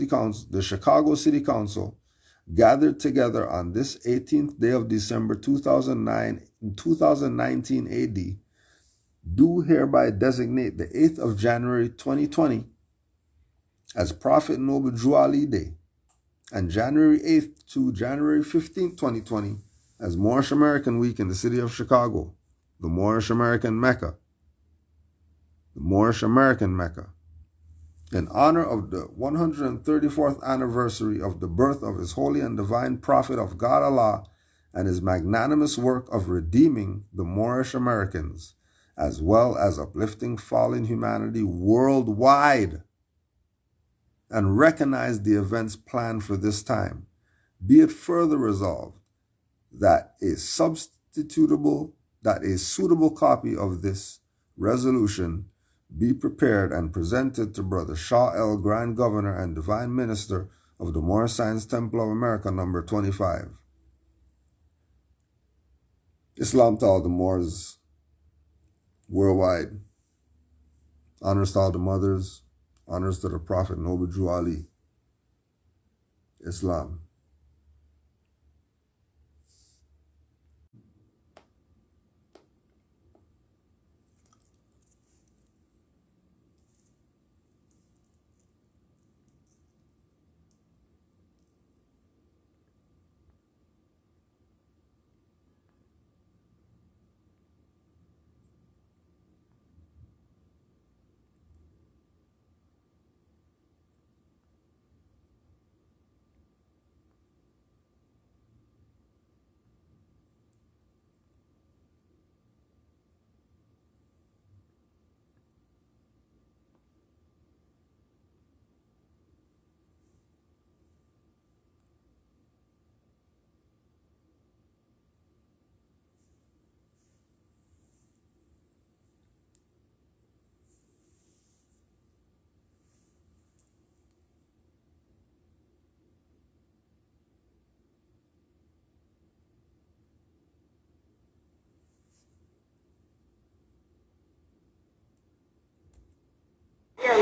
council, the Chicago City Council, gathered together on this 18th day of December 2019 AD, do hereby designate the 8th of January 2020 as Prophet Noble Drew Ali Day, and January 8th to January 15th, 2020 as Moorish American Week in the city of Chicago, the Moorish American Mecca. The Moorish American Mecca, in honor of the 134th anniversary of the birth of his holy and divine prophet of God Allah and his magnanimous work of redeeming the Moorish Americans, as well as uplifting fallen humanity worldwide, and recognize the events planned for this time. Be it further resolved that a suitable copy of this resolution be prepared and presented to Brother Shaw L., Grand Governor and Divine Minister of the Moorish Science Temple of America, number 25. Islam to all the Moors worldwide. Honors to all the mothers. Honors to the Prophet Noble Drew Ali. Islam.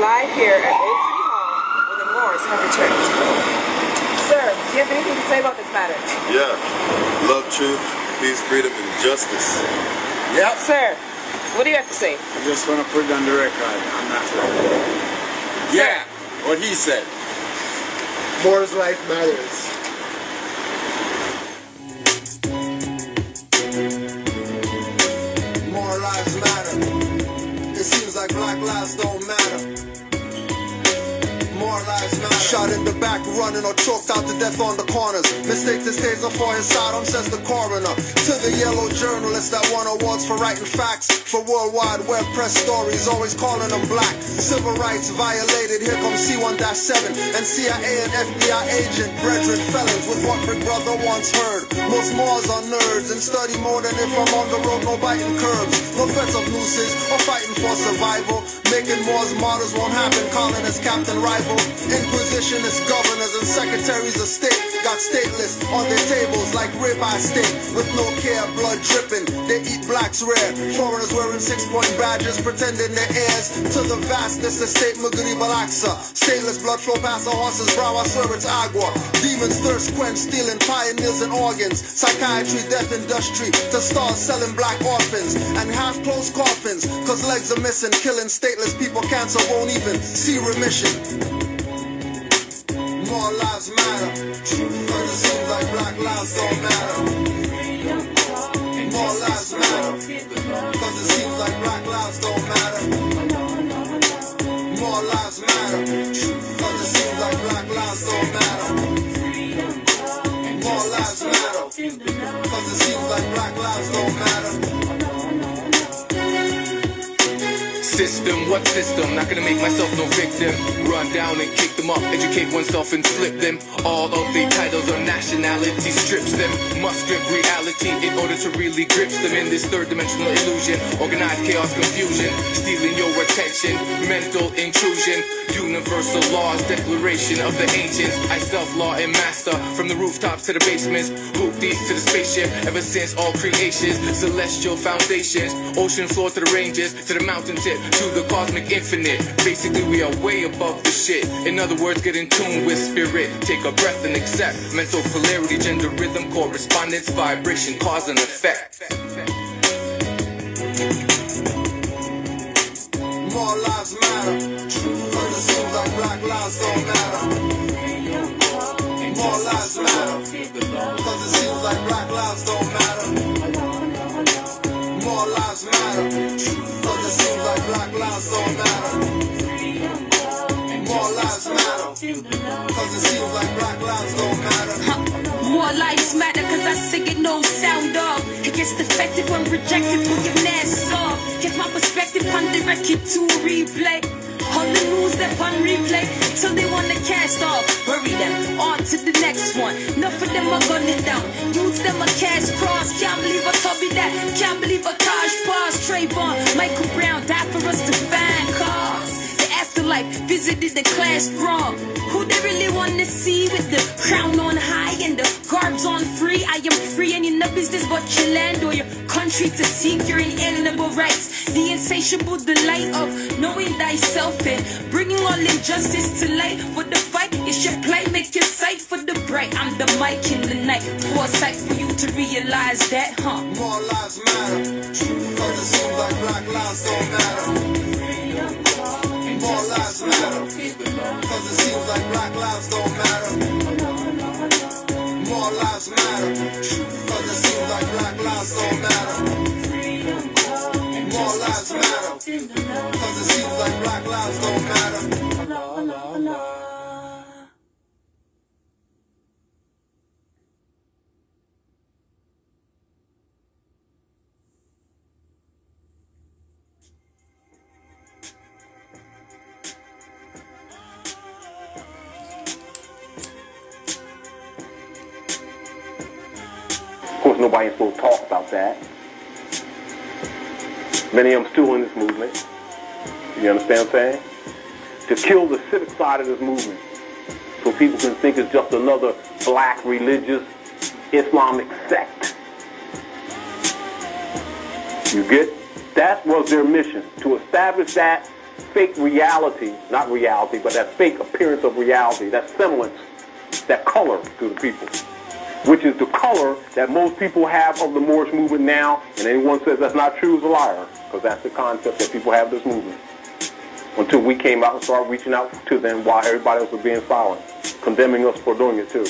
live here at Old City Hall where the Moors have returned. Sir, do you have anything to say about this matter? Yeah. Love, truth, peace, freedom, and justice. Yep. Sir, what do you have to say? I just want to put it on the record. I'm not. Yeah, what he said. More's life matters. More lives matter. It seems like black lives don't matter. More lives matter. Shot in the back, running or choked out to death on the corners. Mistake this taser for his sidearm, says the coroner. To the yellow journalist that won awards for writing facts. For World Wide Web press stories, always calling them black. Civil rights violated, here comes C1-7. And CIA and FBI agent, brethren felons with what Big Brother once heard. Most Moors are nerds and study more than if I'm on the road, no biting curbs. No threats of nooses or fighting for survival. Making Moors martyrs won't happen, calling us Captain Rival. Inquisitionists, governors, and secretaries of state got stateless on their tables like ribeye steak with no care, blood dripping. They eat blacks rare. Foreigners wearing 6-point badges, pretending they're heirs to the vastness estate Muguri Balaksa. Stainless blood flow past the horse's brow, I swear it's agua. Demons thirst quench, stealing pioneers and organs. Psychiatry, death industry, to stars selling black orphans and half-closed coffins, cause legs are missing, killing stateless people, cancer won't even see remission. More lives matter, but it seems like black lives don't matter. More lives matter, cause it seems like black lives don't matter. More lives matter, cause it seems like black lives don't matter. More lives matter, cause it seems like black lives don't matter. System, what system? Not gonna make myself no victim. Run down and kick them up, educate oneself and flip them. All of their titles or nationality strips them. Must strip reality in order to really grips them in this third dimensional illusion. Organized chaos, confusion, stealing your attention, mental intrusion. Universal laws, declaration of the ancients. I self-law and master from the rooftops to the basements. Hoop these to the spaceship, ever since all creations. Celestial foundations, ocean floor to the ranges, to the mountain tip, to the cosmic infinite. Basically we are way above the shit. In other words, get in tune with spirit. Take a breath and accept mental polarity, gender rhythm, correspondence, vibration, cause and effect. More lives matter, but it seems like black lives don't matter. More lives matter, cause it seems like black lives don't matter. More lives matter, cause it seems like black lives don't matter. More lives matter, cause it seems like black lives don't matter. More lives matter cause I sing it no sound off. It gets defective when rejected, put your mask off. Get my perspective on the record to replay. All the news that on replay till they wanna cast off. Bury them, on to the next one. Enough of them are gunning down. Use them a cash cross. Can't believe I told me that. Can't believe a Taj Pass. Trayvon, Michael Brown died for us to find cars. The afterlife visited the class wrong. Who they really wanna see with the crown on high and the garbs on free? I am free and in no business but your land or your country to seek your inalienable rights. The insatiable delight of knowing thyself and bringing all injustice to light. For the fight, it's your plight, make your sight for the bright. I'm the mic in the night, foresight for you to realize that, huh? More lives matter, cause it seems like black lives don't matter. More lives matter, cause it seems like black lives don't matter. More lives matter, cause it seems like black lives don't matter. More lives matter, cause it seems like black lives don't matter. Of course, nobody's supposed to talk about that. Many of them still in this movement. You understand what I'm saying? To kill the civic side of this movement so people can think it's just another black religious Islamic sect. You get? That was their mission, to establish that fake reality, not reality, but that fake appearance of reality, that semblance, that color to the people, which is the color that most people have of the Moorish movement now, and anyone says that's not true is a liar, because that's the concept that people have of this movement. Until we came out and started reaching out to them while everybody else was being silent, condemning us for doing it too.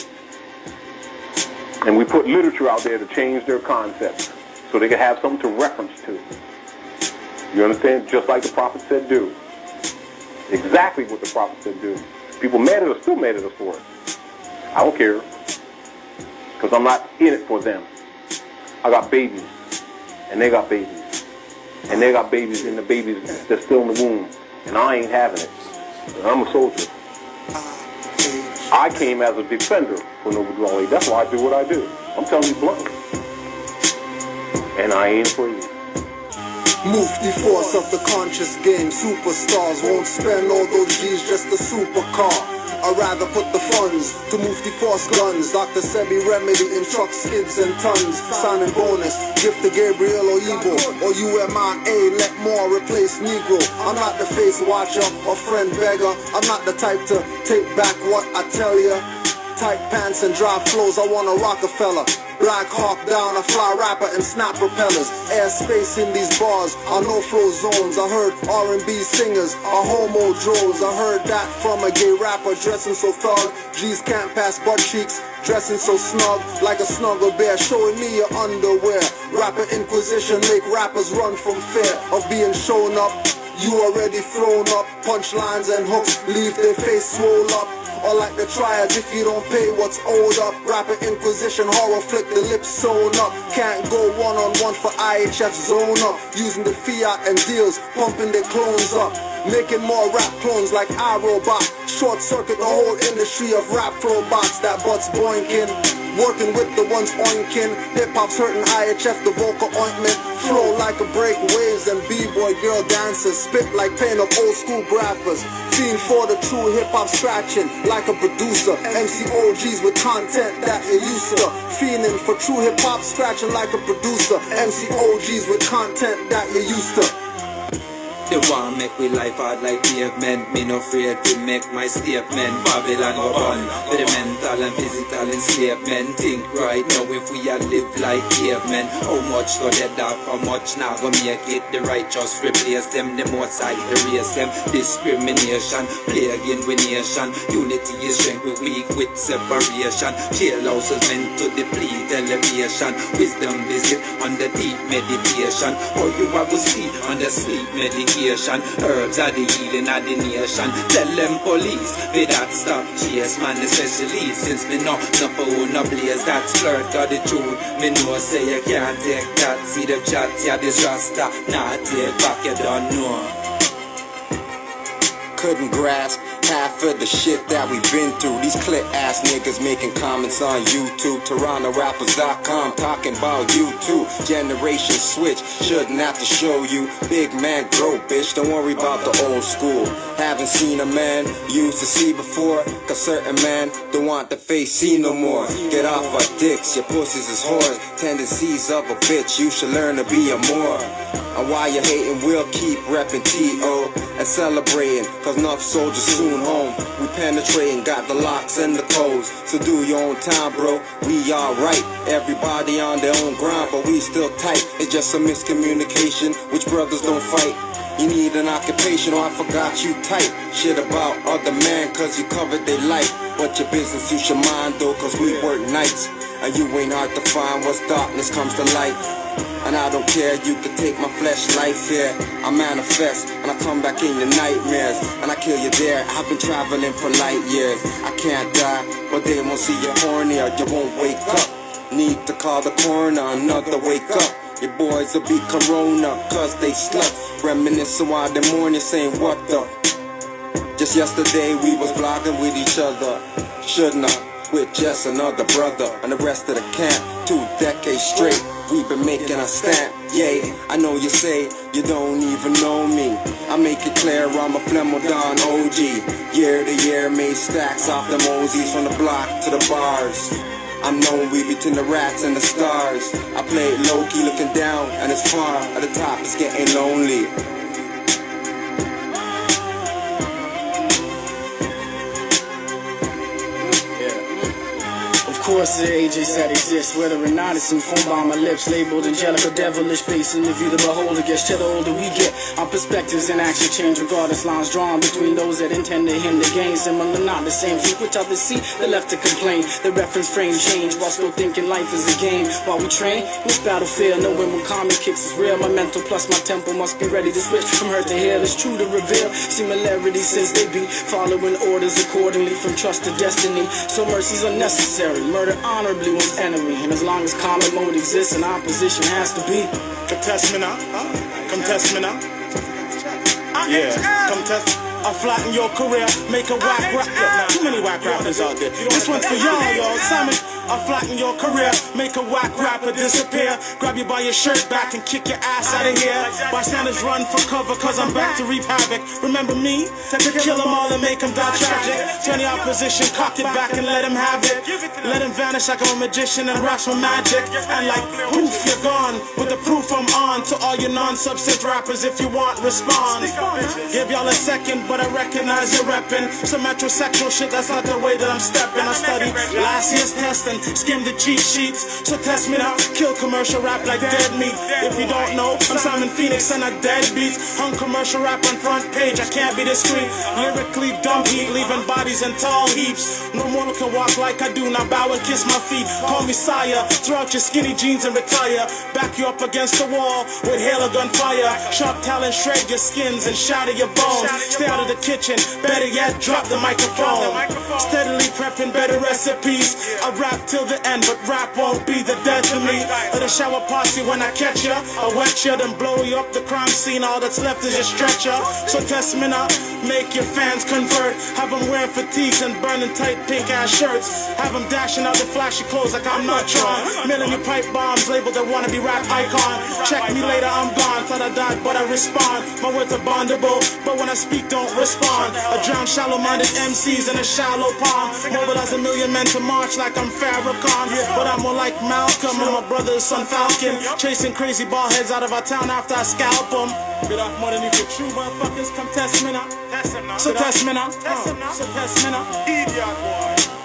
And we put literature out there to change their concepts so they could have something to reference to. You understand? Just like the prophet said do. Exactly what the prophet said do. People mad at us, still mad at us for it. I don't care. Because I'm not in it for them. I got babies. And they got babies. And they got babies and the babies that's still in the womb. And I ain't having it. I'm a soldier. I came as a defender for Noble Dwelling. That's why I do what I do. I'm telling you bluntly. And I ain't afraid. Move the force of the conscious game. Superstars won't spend all those G's just a supercar. I'd rather put the funds to move the force guns. Dr. Sebi remedy in truck skids and tons. Signing bonus, gift to Gabriel or Igbo or UMIA, let more replace Negro. I'm not the face watcher or friend beggar. I'm not the type to take back what I tell ya. Tight pants and dry flows, I want a Rockefeller. Black Hawk down, a fly rapper and snap propellers. Airspace in these bars are no flow zones. I heard R&B singers are homo drones. I heard that from a gay rapper dressing so thug. G's can't pass butt cheeks, dressing so snug like a snuggle bear, showing me your underwear. Rapper Inquisition make rappers run from fear of being shown up. You already thrown up, punchlines and hooks leave their face swole up. Or like the triads if you don't pay what's owed up. Rapper Inquisition, horror flick, the lips sewn up. Can't go one-on-one for IHF zone up. Using the fiat and deals, pumping their clones up. Making more rap clones like iRobot. Short circuit the whole industry of rap flow bots that butts boinking. Working with the ones oinking. Hip-hop's hurting IHF, the vocal ointment. Flow like a break waves and b-boy girl dancers. Spit like pain of old school graphers. Fiend for the true hip-hop scratching like a producer. MC OGs with content that you used to. Fiending for true hip-hop scratching like a producer. MC OGs with content that you used to. They want make we life hard like pavement. Me no afraid to make my statement. Babylon go on with the mental and physical enslavement. Think right now if we all live like cavemen. How much go dead off, how much now go make it. The righteous replace them, the more side erase them. Discrimination, plague in we nation. Unity is strength, we weak with separation. Jail houses meant to deplete elevation. Wisdom visit under deep meditation. Or you have to see under sleep medication. Herbs are the healing of the nation. Tell them police, they that stop chase man especially. Since me know no for no blaze that's flirt of the truth. Me know say you can't take that. See them chat, yeah this rasta. Nah take back you don't know. Couldn't grasp half of the shit that we've been through. These clip ass niggas making comments on YouTube. TorontoRappers.com talking about you too. Generation switch, shouldn't have to show you. Big man grow, bitch, don't worry about the old school. Haven't seen a man you used to see before. Cause certain man don't want the face see no more. Get off our dicks, your pussies is whores. Tendencies of a bitch, you should learn to be a more. And while you're hating, we'll keep reppin' T.O. and celebrating, cause enough soldiers soon home. We penetrating, got the locks and the codes. So do your own time, bro, we alright. Everybody on their own grind, but we still tight. It's just a miscommunication, which brothers don't fight. You need an occupation, or I forgot you tight. Shit about other man, cause you covered their life. But your business you should mind though, cause we work nights. And you ain't hard to find once darkness comes to light. And I don't care, you can take my flesh life here. I manifest, and I come back in your nightmares. And I kill you there, I've been traveling for light years. I can't die, but they won't see you horny or you won't wake up. Need to call the coroner, another wake up. Your boys will be corona, cause they slept. Reminiscing while they mourning, saying what the. Just yesterday we was vlogging with each other. Shouldn't I? With just another brother and the rest of the camp. 2 decades straight, we've been making a stamp. Yeah, I know you say you don't even know me. I make it clear I'm a Flemodon OG. Year to year made stacks off the Mosies from the block to the bars. I'm known we between the rats and the stars. I play it low-key looking down and it's far. At the top it's getting lonely. verses that AJ said exist, whether or not it's informed by my lips, labeled angelic or devilish, based in the view the beholder gets. The older we get, our perspectives and action change, regardless lines drawn between those that intend to hinder gain. Similar, not the same, feet which others see, the left to complain. The reference frame change while still thinking life is a game. While we train, this battlefield, knowing when common kicks is real. My mental plus my temple must be ready to switch from hurt to heal. It's true to reveal similarities since they be following orders accordingly from trust to destiny. So mercy's unnecessary, murder honorably one's enemy. And as long as common mode exists, an opposition has to be. Contest me now, come test me now. Yeah, come test. I'll flatten your career, make a whack rap. Nah, too many whack rappers out there. This one's for y'all, Simon. I'll flatten your career, make a whack rapper disappear. Grab you by your shirt back and kick your ass out of here. Bystanders run for cover cause I'm back to reap havoc. Remember me? To kill them all and make them die tragic. Turn the opposition, cock it back and let him have it. Let him vanish like I'm a magician and raps for magic. And like poof, you're gone. With the proof I'm on. To all your non-substance rappers, if you want, respond. Give y'all a second, but I recognize you're reppin' some metrosexual shit, that's not the way that I'm steppin'. I studied last year's test and skimmed the cheat sheets. So test me now, kill commercial rap like dead meat. If you don't know, I'm Simon Phoenix and I dead beats. Hung commercial rap on front page, I can't be discreet. Lyrically dumb heat, leaving bodies in tall heaps. No mortal can walk like I do, now bow and kiss my feet. Call me sire, throw out your skinny jeans and retire. Back you up against the wall with hail or gunfire. Sharp talent shred your skins and shatter your bones. Stay out of the kitchen, better yet drop the microphone. Steadily prepping better recipes. I rap till the end, but rap won't be the death of me. Or the shower posse when I catch ya, I wet ya, then blow you up the crime scene. All that's left is your stretcher. So test me now, make your fans convert. Have them wearing fatigues and burning tight pink ass shirts. Have them dashing out the flashy clothes like I'm not Tron. Mailing you pipe bombs labeled a wannabe rap icon. Check me later, I'm gone. Thought I died, but I respond. My words are bondable, but when I speak, don't respond. I drown shallow-minded MCs in a shallow pond. Mobilize a million men to march like I'm Farrakhan. But I'm more like Malcolm and my brother's son Falcon. Chasing crazy ball heads out of our town after I scalp them. Bit off more than you could chew, motherfuckers. Come test me now. So test me now. So test me now. Idiot boy.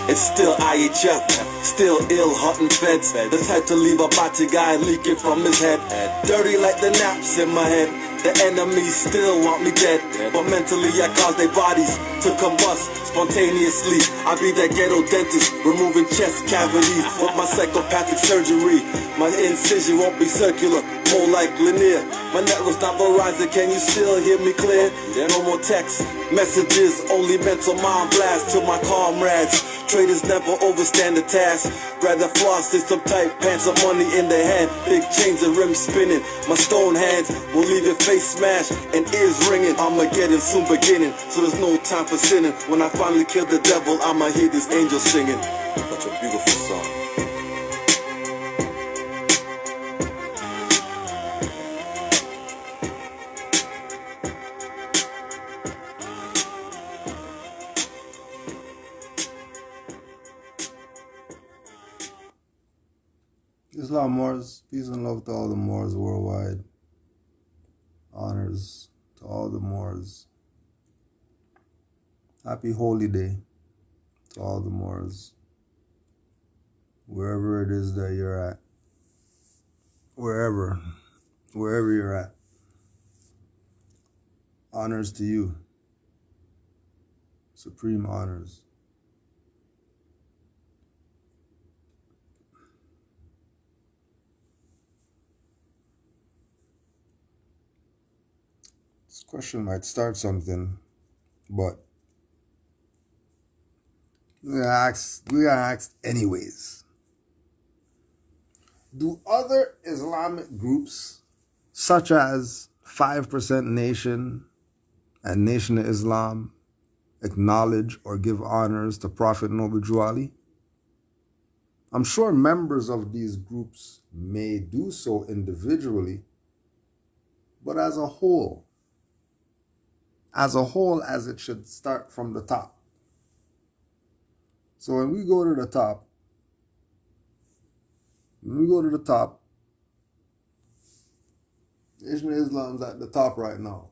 It's still IHF, still ill, hunting feds. The type to leave a body guy leaking from his head. Dirty like the naps in my head. The enemies still want me dead, but mentally I cause their bodies to combust spontaneously. I be that ghetto dentist, removing chest cavities with my psychopathic surgery. My incision won't be circular, more like linear. My network's not Verizon, can you still hear me clear? No more text messages, only mental mind blast to my comrades. Traders never overstand the task. Rather floss in some tight pants of money in their hand. Big chains and rims spinning. My stone hands will leave your face smashed and ears ringing. Armageddon soon beginning, so there's no time for sinning. When I finally kill the devil, I'ma hear this angel singing. Such a beautiful song. Islam Moors, peace and love to all the Moors worldwide. Honors to all the Moors. Happy Holy Day to all the Moors. Wherever it is that you're at. Wherever you're at. Honors to you. Supreme honors. This question might start something, but we're gonna ask anyways. Do other Islamic groups, such as 5% Nation and Nation of Islam, acknowledge or give honors to Prophet Noble Drew Ali? I'm sure members of these groups may do so individually, but as a whole, as it should start from the top. So when we go to the top, Nation of Islam's at the top right now.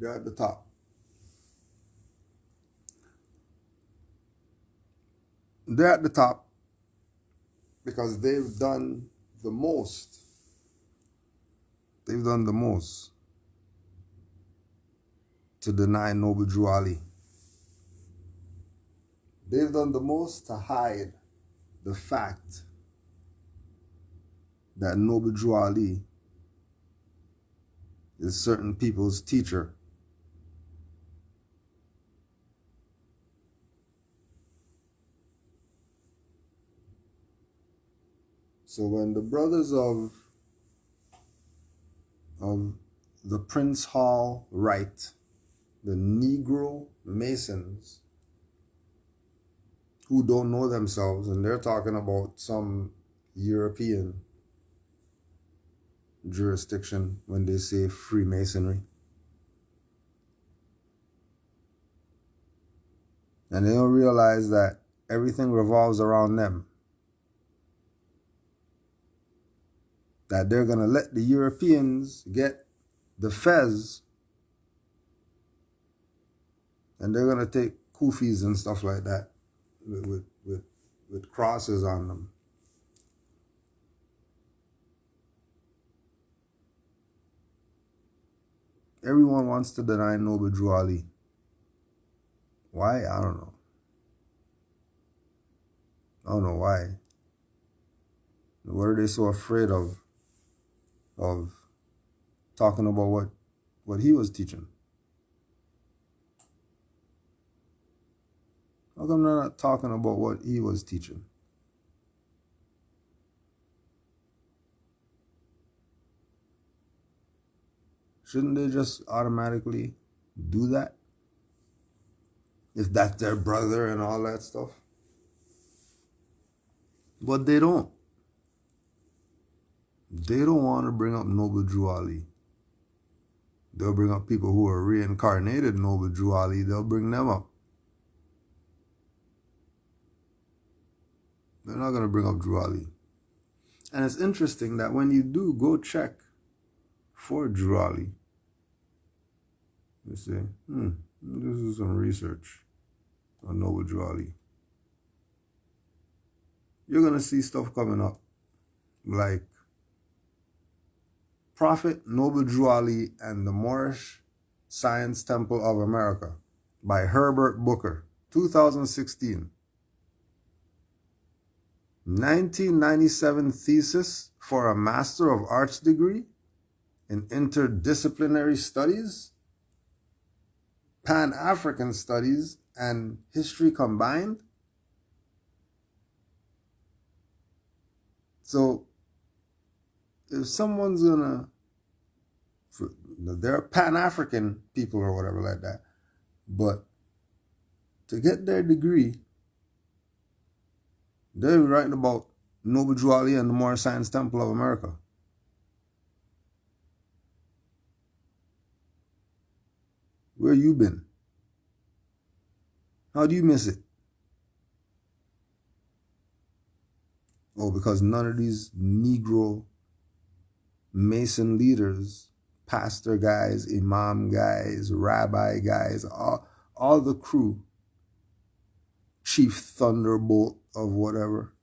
They're at the top. They're at the top because they've done the most. They've done the most to deny Noble Drew Ali. They've done the most to hide the fact that Noble Drew Ali is certain people's teacher. So when the brothers of the Prince Hall Rite, the Negro Masons, who don't know themselves, and they're talking about some European jurisdiction when they say Freemasonry. And they don't realize that everything revolves around them. That they're going to let the Europeans get the fez, and they're going to take kufis and stuff like that with crosses on them. Everyone wants to deny Noble Drew Ali. Why? I don't know. I don't know why. What are they so afraid of talking about what he was teaching? How come they're not talking about what he was teaching? Shouldn't they just automatically do that? If that's their brother and all that stuff. But they don't. They don't want to bring up Noble Drew Ali. They'll bring up people who are reincarnated Noble Drew Ali. They'll bring them up. They're not going to bring up Drew Ali. And it's interesting that when you do go check for Drew Ali, you say, this is some research on Noble Drew Ali. You're going to see stuff coming up like Prophet Noble Drew Ali and the Moorish Science Temple of America by Herbert Booker, 2016. 1997 thesis for a Master of Arts degree in interdisciplinary studies, Pan-African studies, and history combined. So if someone's gonna, they're Pan-African people or whatever like that, but to get their degree, they're writing about Noble Drew Ali and the Moorish Science Temple of America. Where you been? How do you miss it? Oh, because none of these Negro Mason leaders, pastor guys, imam guys, rabbi guys, all the crew, chief thunderbolt of whatever,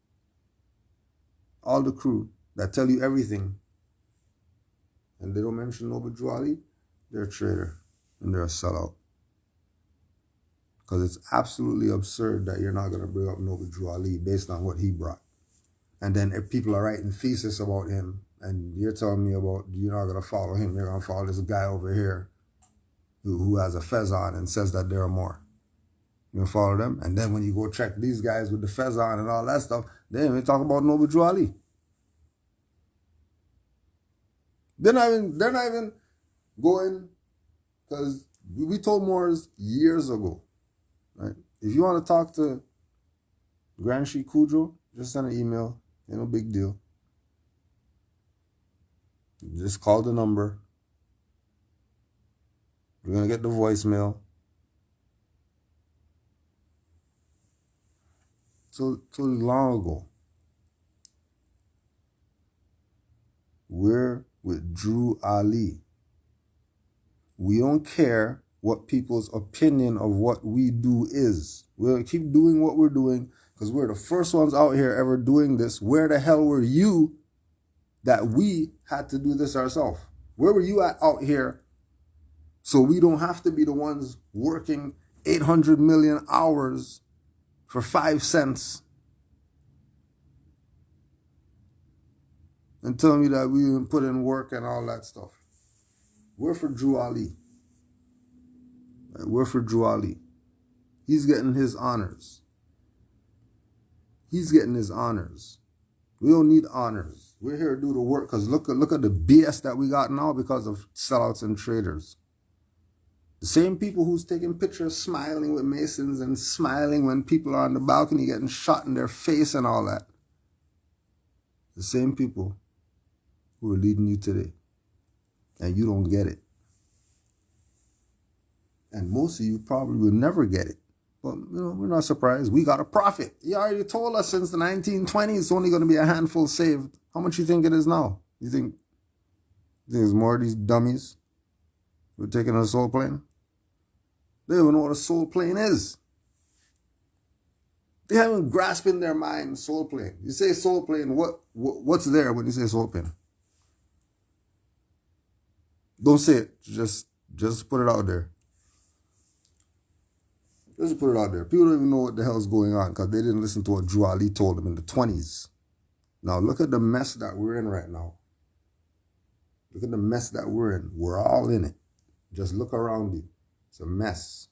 all the crew that tell you everything, and they don't mention Noble Drew Ali, they're a traitor and they're a sellout. Because it's absolutely absurd that you're not going to bring up Noble Drew Ali based on what he brought. And then if people are writing thesis about him, and you're telling me about you're not going to follow him, you're going to follow this guy over here who has a fez on and says that there are more. You're going to follow them? And then when you go check these guys with the fez on and all that stuff, they ain't even talk about Noble Drew Ali. They're not even going, because we told Moors years ago, right? If you want to talk to Grand Sheikh Kudro, just send an email. Ain't no big deal. Just call the number. You're going to get the voicemail. So long ago, we're with Drew Ali. We don't care what people's opinion of what we do is. We'll keep doing what we're doing because we're the first ones out here ever doing this. Where the hell were you that we had to do this ourselves? Where were you at out here so we don't have to be the ones working 800 million hours for 5 cents and tell me that we didn't put in work and all that stuff? We're for Drew Ali. We're for Drew Ali. He's getting his honors. He's getting his honors. We don't need honors. We're here to do the work because look at the BS that we got now because of sellouts and traders. The same people who's taking pictures smiling with Masons and smiling when people are on the balcony getting shot in their face and all that. The same people who are leading you today. And you don't get it. And most of you probably will never get it. But, we're not surprised. We got a profit. He already told us since the 1920s it's only going to be a handful saved. How much you think it is now? You think there's more of these dummies who are taking a soul plane? They don't even know what a soul plane is. They haven't grasped in their mind soul plane. You say soul plane, what's there when you say soul plane? Don't say it. Just put it out there. Just put it out there. People don't even know what the hell's going on because they didn't listen to what Drew Ali told them in the 20s. Now look at the mess that we're in right now. Look at the mess that we're in. We're all in it. Just look around you. It's a mess.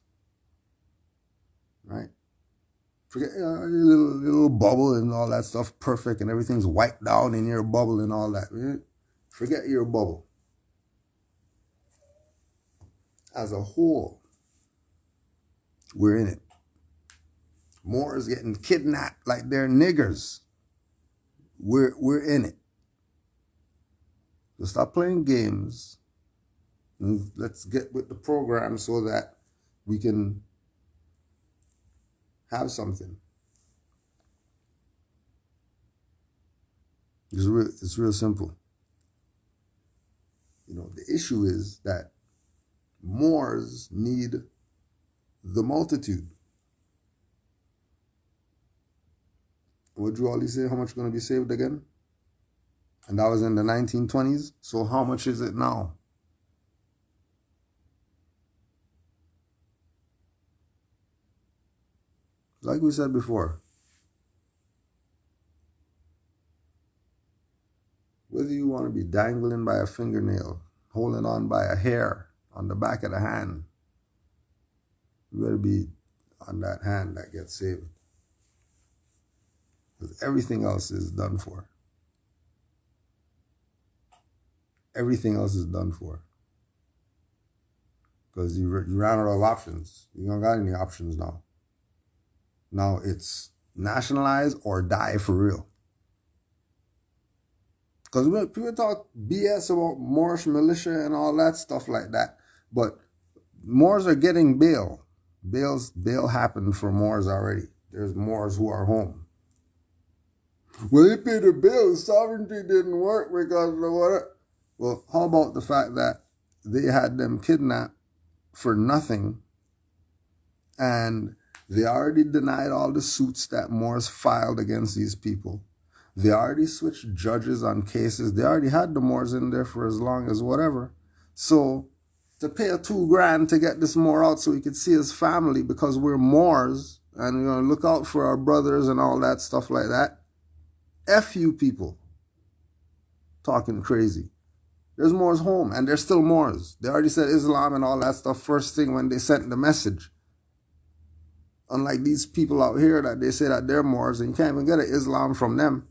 Right? Forget your little bubble and all that stuff, perfect, and everything's wiped down in your bubble and all that. Right? Forget your bubble. As a whole, we're in it. Moors getting kidnapped like they're niggers. We're in it. So stop playing games and let's get with the program so that we can have something. It's real simple. The issue is that Moors need the multitude. What Drew Ali say? How much is going to be saved again? And that was in the 1920s. So how much is it now? Like we said before, whether you want to be dangling by a fingernail, holding on by a hair on the back of the hand, you better be on that hand that gets saved. Because everything else is done for. Everything else is done for. Because you ran out of options. You don't got any options now. Now it's nationalize or die for real. Because people talk BS about Moorish militia and all that stuff like that. But Moors are getting bail. Bail happened for Moors already. There's Moors who are home. Well, they paid the bill. Sovereignty didn't work because of what? Well, how about the fact that they had them kidnapped for nothing and they already denied all the suits that Moors filed against these people. They already switched judges on cases. They already had the Moors in there for as long as whatever. So to pay a $2,000 to get this Moor out so he could see his family because we're Moors and we're going to look out for our brothers and all that stuff like that. F you people talking crazy. There's Moors home and they're still Moors. They already said Islam and all that stuff first thing when they sent the message. Unlike these people out here that they say that they're Moors and you can't even get an Islam from them.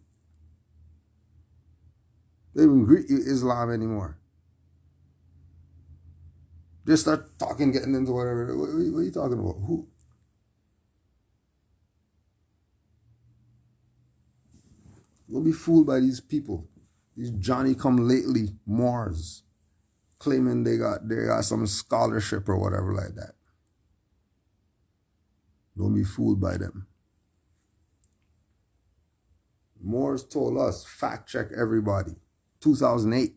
They don't even greet you Islam anymore. They start talking, getting into whatever. What are you talking about? Who? Don't be fooled by these people. These Johnny-come-lately Moors claiming they got some scholarship or whatever like that. Don't be fooled by them. Moors told us, fact check everybody. 2008.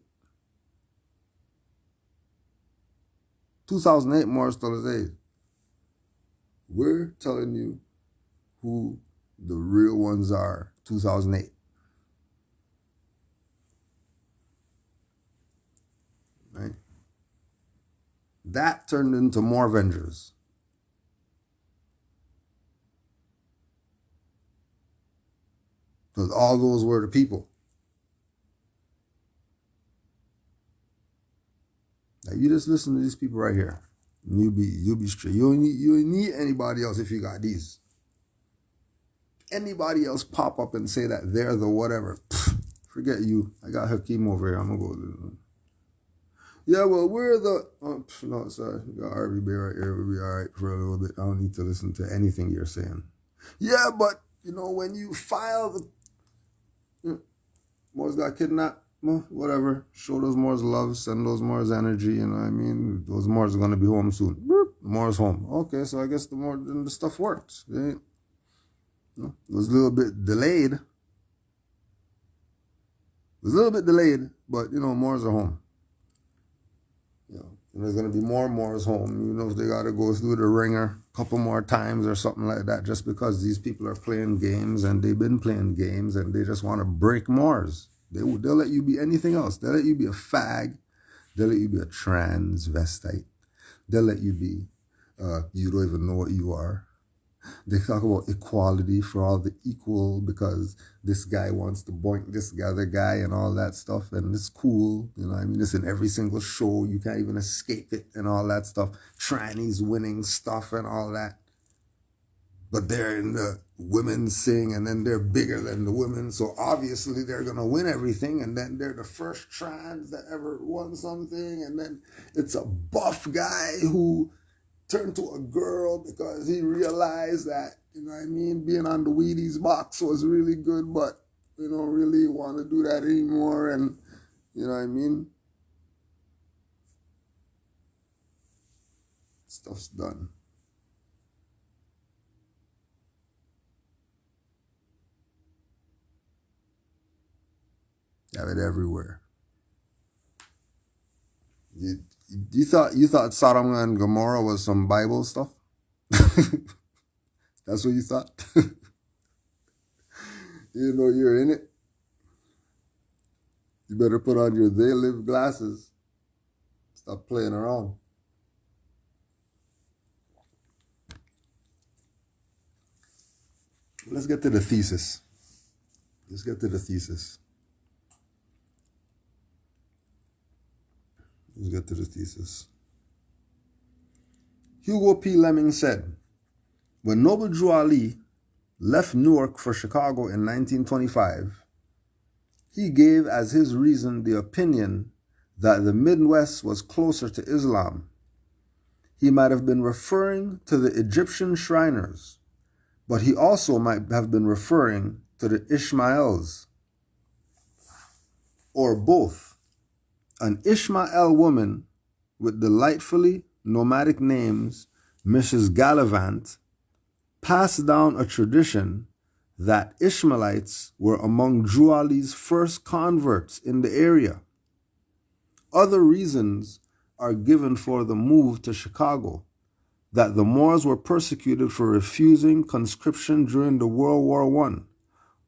2008 Moors told us, hey, we're telling you who the real ones are. 2008. Right? That turned into more Avengers. Because all those were the people. Now you just listen to these people right here. And you'll be straight. You don't need anybody else if you got these. Anybody else pop up and say that they're the whatever. Pfft, forget you. I got Hakeem over here. I'm gonna go. Yeah, well, we're the no, sorry. We got RVB right here. We'll be alright for a little bit. I don't need to listen to anything you're saying. Yeah, but you know, when you file the Moors got kidnapped, well, whatever. Show those Moors love, send those Moors energy, you know what I mean? Those Moors are gonna be home soon. Boop, the Moors home. Okay, so I guess the stuff works. It was a little bit delayed. It was a little bit delayed, but you know, Moors are home. You know, and there's gonna be more Moors home. You know, if they gotta go through the ringer a couple more times or something like that, just because these people are playing games and they've been playing games and they just want to break Moors. They'll let you be anything else. They'll let you be a fag. They'll let you be a transvestite. They'll let you be, you don't even know what you are. They talk about equality for all the equal because this guy wants to boink this other guy and all that stuff. And it's cool. You know what I mean? It's in every single show. You can't even escape it and all that stuff. Trannies winning stuff and all that. But they're in the women sing and then they're bigger than the women. So obviously they're going to win everything. And then they're the first trans that ever won something. And then it's a buff guy who turned to a girl because he realized that, you know what I mean, being on the Wheaties box was really good, but we don't really want to do that anymore. And, you know what I mean? Stuff's done. Have it everywhere. You thought Sodom and Gomorrah was some Bible stuff? That's what you thought? You know you're in it. You better put on your They Live glasses. Stop playing around. Let's get to the thesis. Let's get to the thesis. Let's get to the thesis. Hugo P. Lemming said, when Noble Drew Ali left Newark for Chicago in 1925, he gave as his reason the opinion that the Midwest was closer to Islam. He might have been referring to the Egyptian Shriners, but he also might have been referring to the Ishmaels, or both. An Ishmael woman with delightfully nomadic names, Mrs. Gallivant, passed down a tradition that Ishmaelites were among Drew Ali's first converts in the area. Other reasons are given for the move to Chicago, that the Moors were persecuted for refusing conscription during the World War I,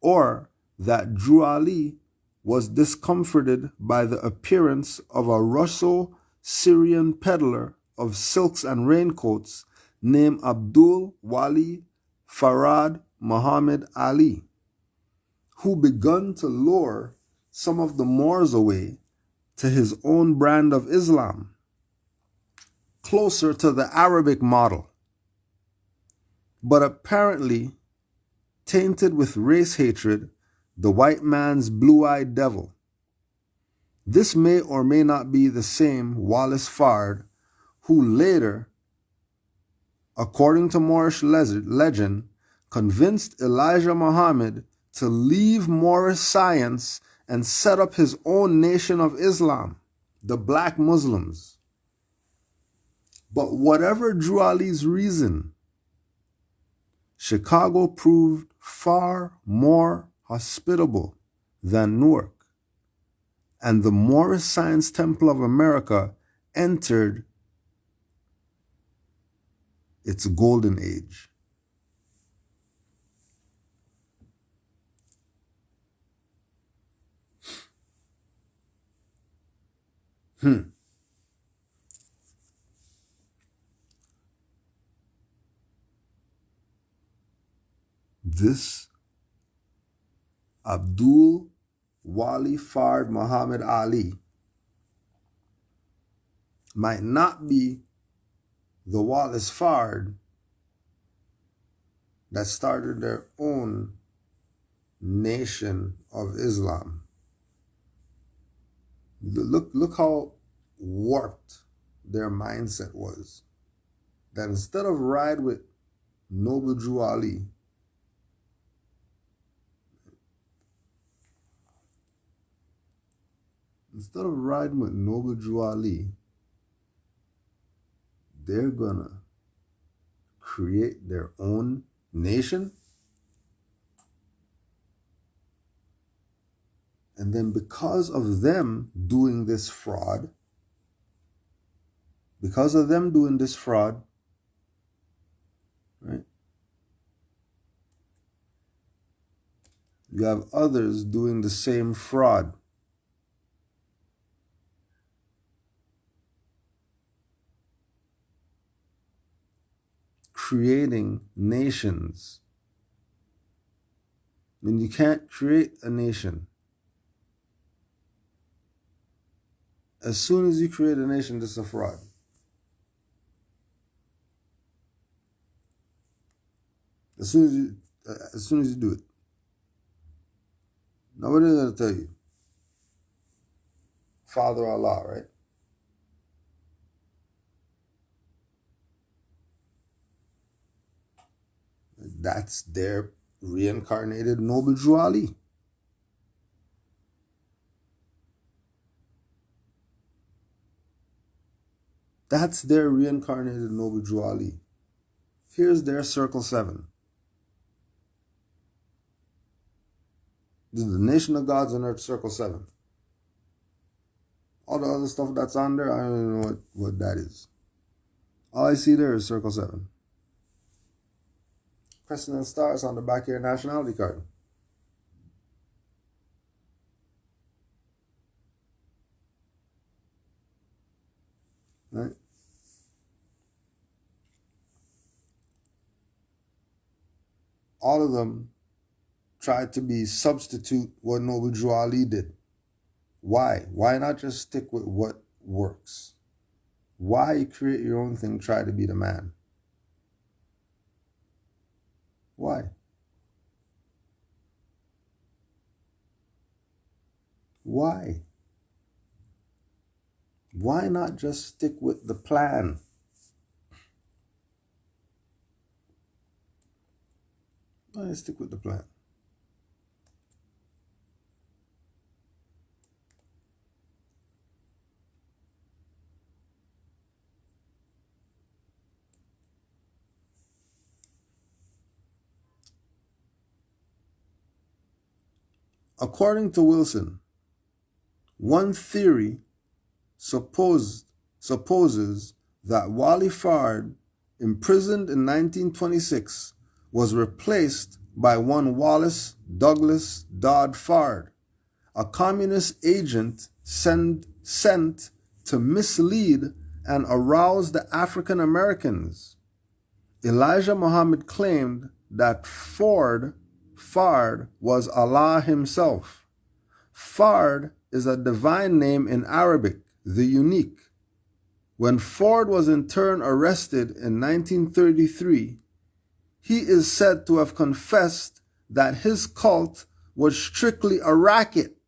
or that Drew Ali was discomforted by the appearance of a Russo-Syrian peddler of silks and raincoats named Abdul Wali Farad Muhammad Ali, who begun to lure some of the Moors away to his own brand of Islam, closer to the Arabic model, but apparently tainted with race hatred, the white man's blue-eyed devil. This may or may not be the same Wallace Fard who later, according to Moorish legend, convinced Elijah Muhammad to leave Moorish science and set up his own nation of Islam, the Black Muslims. But whatever Drew Ali's reason, Chicago proved far more hospitable than Newark, and the Moorish Science Temple of America entered its golden age. This Abdul Wali Fard Muhammad Ali might not be the Wallace Fard that started their own nation of Islam. Look how warped their mindset was. That instead of ride with Noble Drew Ali, instead of riding with Noble Drew Ali, they're gonna create their own nation. And then because of them doing this fraud, right? You have others doing the same fraud. Creating nations. I mean, you can't create a nation. As soon as you create a nation, this is a fraud. As soon as you do it. Now what are they going to tell you? Father Allah, right? That's their reincarnated Noble Drew Ali. That's their reincarnated Noble Drew Ali. Here's their Circle 7. This is the Nation of Gods on Earth, Circle 7. All the other stuff that's on there, I don't even know what that is. All I see there is Circle 7. Crescent and stars on the back of your nationality card. Right? All of them tried to substitute what Noble Drew Ali did. Why? Why not just stick with what works? Why create your own thing, try to be the man? Why? Why? Why not just stick with the plan? Why stick with the plan? According to Wilson, one theory supposes that Wali Fard, imprisoned in 1926, was replaced by one Wallace Douglas Dodd Fard, a communist agent sent to mislead and arouse the African Americans. Elijah Muhammad claimed that Fard was Allah himself. Fard is a divine name in Arabic, the unique. When Fard was in turn arrested in 1933, he is said to have confessed that his cult was strictly a racket.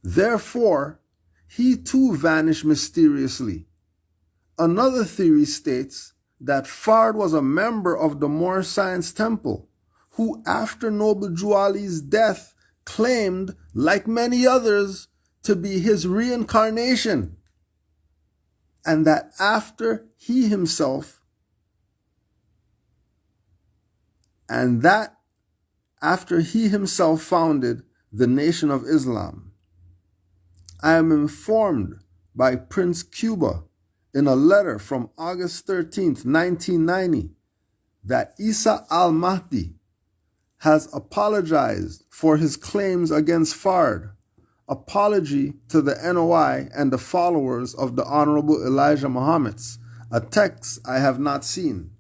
Therefore, he too vanished mysteriously. Another theory states that Fard was a member of the Moorish Science Temple, who after Noble Drew Ali's death claimed, like many others, to be his reincarnation, and that after he himself founded the Nation of Islam. I am informed by Prince Cuba in a letter from August 13th, 1990, that Isa al-Mahdi has apologized for his claims against Fard, apology to the NOI and the followers of the Honorable Elijah Muhammad, a text I have not seen,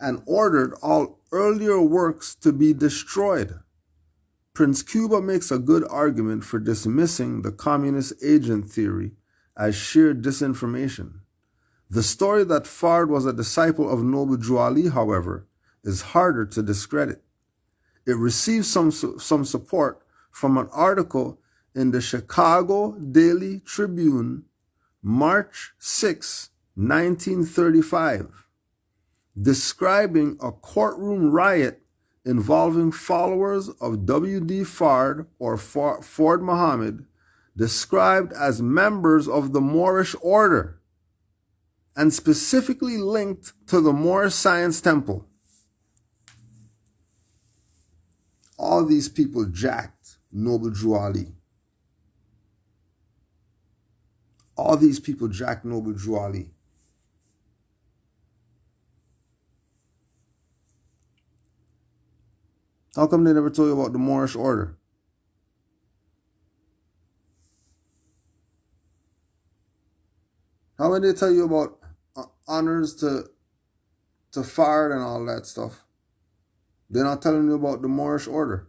and ordered all earlier works to be destroyed. Prince Cuba makes a good argument for dismissing the communist agent theory as sheer disinformation. The story that Fard was a disciple of Noble Drew Ali, however, is harder to discredit. It received some support from an article in the Chicago Daily Tribune, March 6, 1935, describing a courtroom riot involving followers of W.D. Fard or Ford Muhammad, described as members of the Moorish order, and specifically linked to the Moorish Science Temple. All these people jacked Noble Drew Ali. All these people jacked Noble Drew Ali. How come they never told you about the Moorish order? How many they tell you about honors to Fard and all that stuff? They're not telling you about the Moorish order.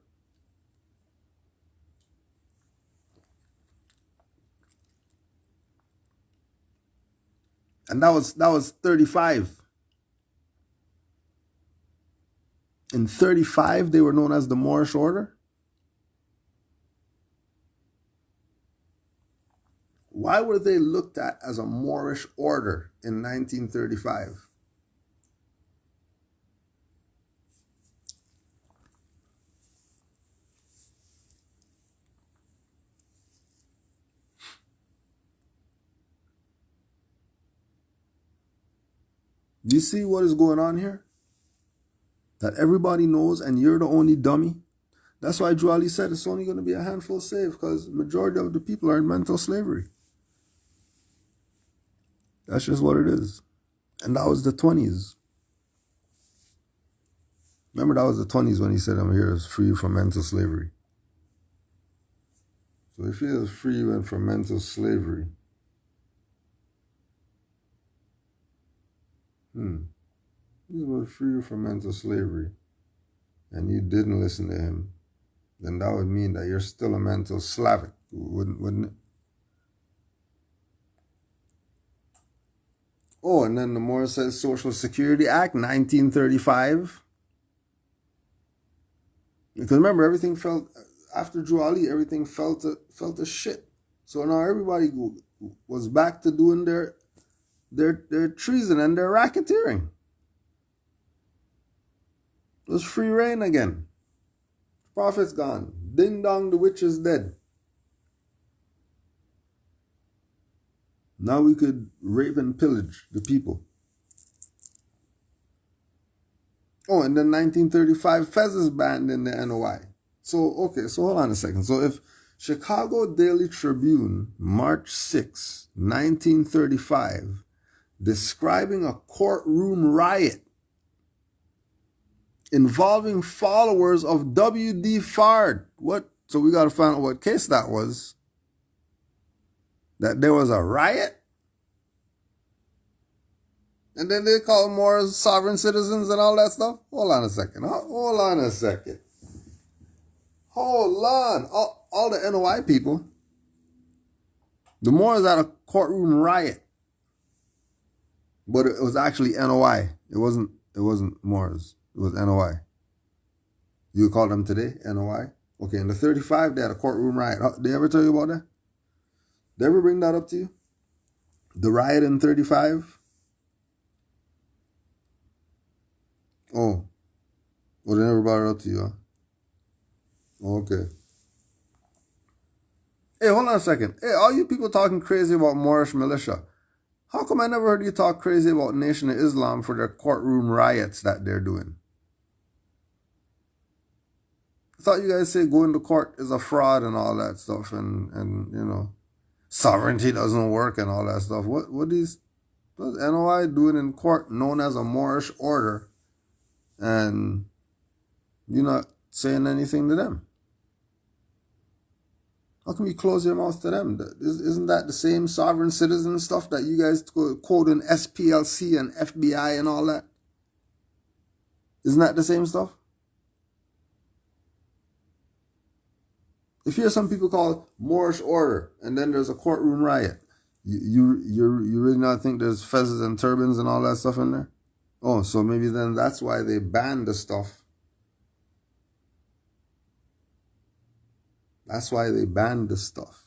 And that was 35. In 35, they were known as the Moorish order. Why were they looked at as a Moorish order in 1935? Do you see what is going on here? That everybody knows and you're the only dummy. That's why Drew Ali said it's only going to be a handful saved, because the majority of the people are in mental slavery. That's just what it is. And that was the 20s. Remember, that was the 20s when he said, I'm here to free you from mental slavery. So if he is free you from mental slavery, he was free you from mental slavery, and you didn't listen to him, then that would mean that you're still a mental Slavic, wouldn't it? Oh, and then the Moorish Social Security Act, 1935. Because remember, everything felt, after Drew Ali, everything felt a shit. So now everybody was back to doing their treason and their racketeering. It was free reign again. Prophet's gone. Ding dong, the witch is dead. Now we could rape and pillage the people. Oh, and then 1935, Fez is banned in the NOI. So, okay, so hold on a second. So if Chicago Daily Tribune, March 6, 1935, describing a courtroom riot involving followers of W.D. Fard. What? So we got to find out what case that was. That there was a riot? And then they call more sovereign citizens and all that stuff? Hold on a second. Hold on a second. Hold on. All the NOI people. The Moors had a courtroom riot. But it was actually NOI. It wasn't Moors. It was NOI. You call them today NOI? Okay, in the 35, they had a courtroom riot. Did they ever tell you about that? Did they ever bring that up to you? The riot in 35? Oh. Well, they never brought it up to you, huh? Okay. Hey, hold on a second. Hey, all you people talking crazy about Moorish militia. How come I never heard you talk crazy about Nation of Islam for their courtroom riots that they're doing? I thought you guys say going to court is a fraud and all that stuff, and you know, sovereignty doesn't work and all that stuff. What these What's NOI doing in court known as a Moorish order, and you're not saying anything to them? How can you close your mouth to them? Isn't that the same sovereign citizen stuff that you guys quote in SPLC and FBI and all that? Isn't that the same stuff? If you hear some people call it Moorish order, and then there's a courtroom riot, you really not think there's fezzes and turbans and all that stuff in there? Oh, so maybe then that's why they banned the stuff. That's why they banned the stuff.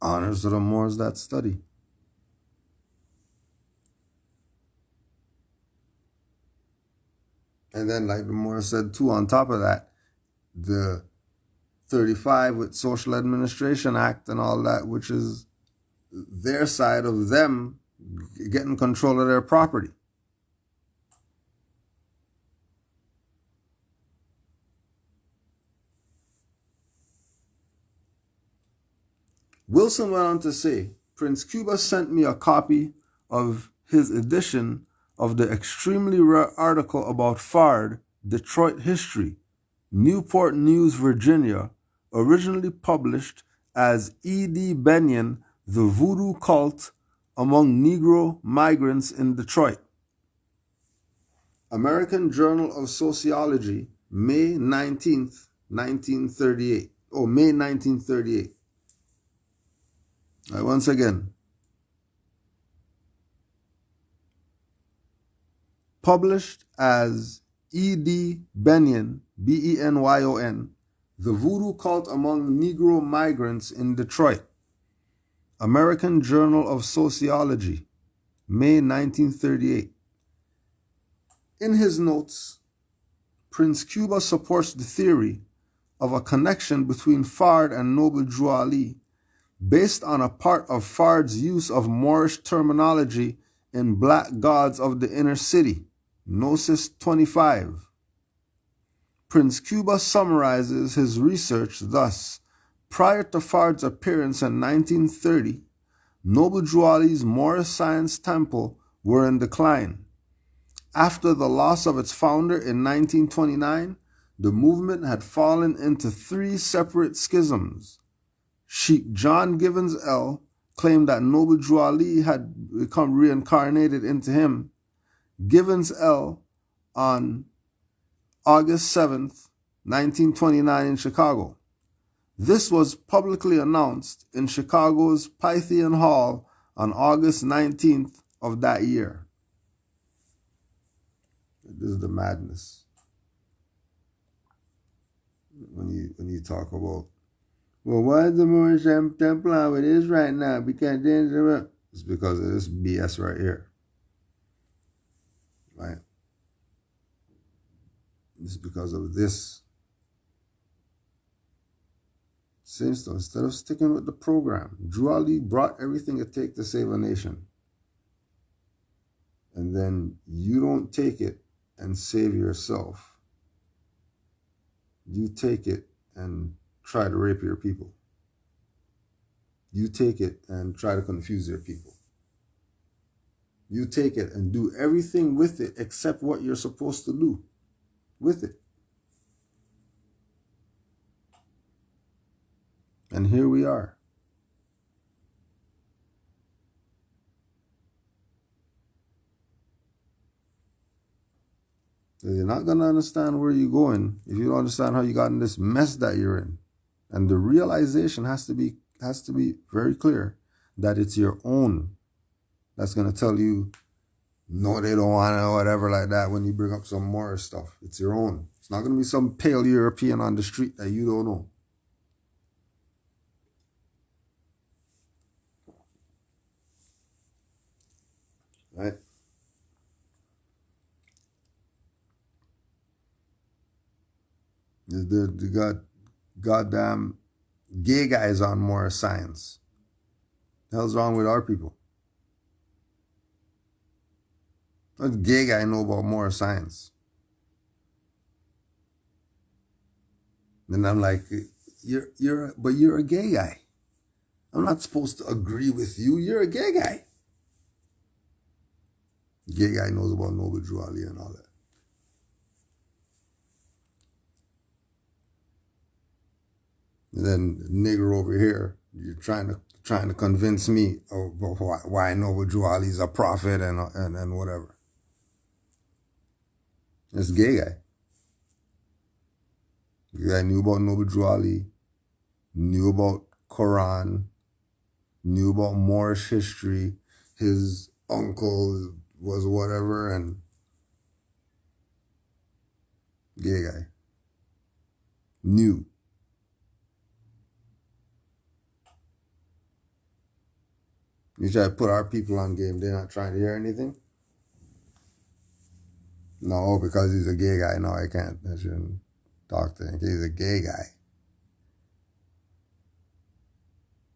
Honors to the Moors that study. And then, like the Moors said too, on top of that, the 35 with Social Administration Act and all that, which is their side of them getting control of their property. Wilson went on to say, Prince Cuba sent me a copy of his edition of the extremely rare article about Fard, Detroit History, Newport News, Virginia, originally published as E.D. Benyon, The Voodoo Cult Among Negro Migrants in Detroit. American Journal of Sociology, May 19th, 1938. Oh, May 1938. All right, once again. Published as E.D. Benyon, B-E-N-Y-O-N, The Voodoo Cult Among Negro Migrants in Detroit. American Journal of Sociology, May 1938. In his notes, Prince Cuba supports the theory of a connection between Fard and Noble Drew Ali based on a part of Fard's use of Moorish terminology in Black Gods of the Inner City, Gnosis 25. Prince Cuba summarizes his research thus: prior to Fard's appearance in 1930, Noble Drew Ali's Moorish Science Temple were in decline. After the loss of its founder in 1929, the movement had fallen into 3 separate schisms. Sheikh John Givens L. claimed that Noble Drew Ali had become reincarnated into him. Givens L. on August 7th, 1929 in Chicago. This was publicly announced in Chicago's Pythian Hall on August 19th of that year. This is the madness. When you talk about, well, why is the Moorish Temple how it is right now? Because it's because of this BS right here. Right? It's because of this. Same stuff. Instead of sticking with the program, Drew Ali brought everything it takes to save a nation. And then you don't take it and save yourself. You take it and try to rape your people. You take it and try to confuse your people. You take it and do everything with it except what you're supposed to do with it. And here we are. So you're not going to understand where you're going if you don't understand how you got in this mess that you're in. And the realization has to be very clear that it's your own that's going to tell you, no, they don't want it or whatever like that when you bring up some Moorish stuff. It's your own. It's not going to be some pale European on the street that you don't know. Right? The goddamn gay guys on Moorish science. The hell's wrong with our people? What gay guy know about Moorish science? And I'm like, but you're a gay guy. I'm not supposed to agree with you. You're a gay guy. Gay guy knows about Noble Drew Ali and all that. And then the nigger over here, you're trying to convince me of why Noble Drew Ali is a prophet and whatever. It's gay guy. The guy knew about Noble Drew Ali, knew about Quran, knew about Moorish history. His uncle was whatever, and gay guy. Knew. You try to put our people on game, they're not trying to hear anything? No, because he's a gay guy. No, I can't. I shouldn't talk to him. He's a gay guy.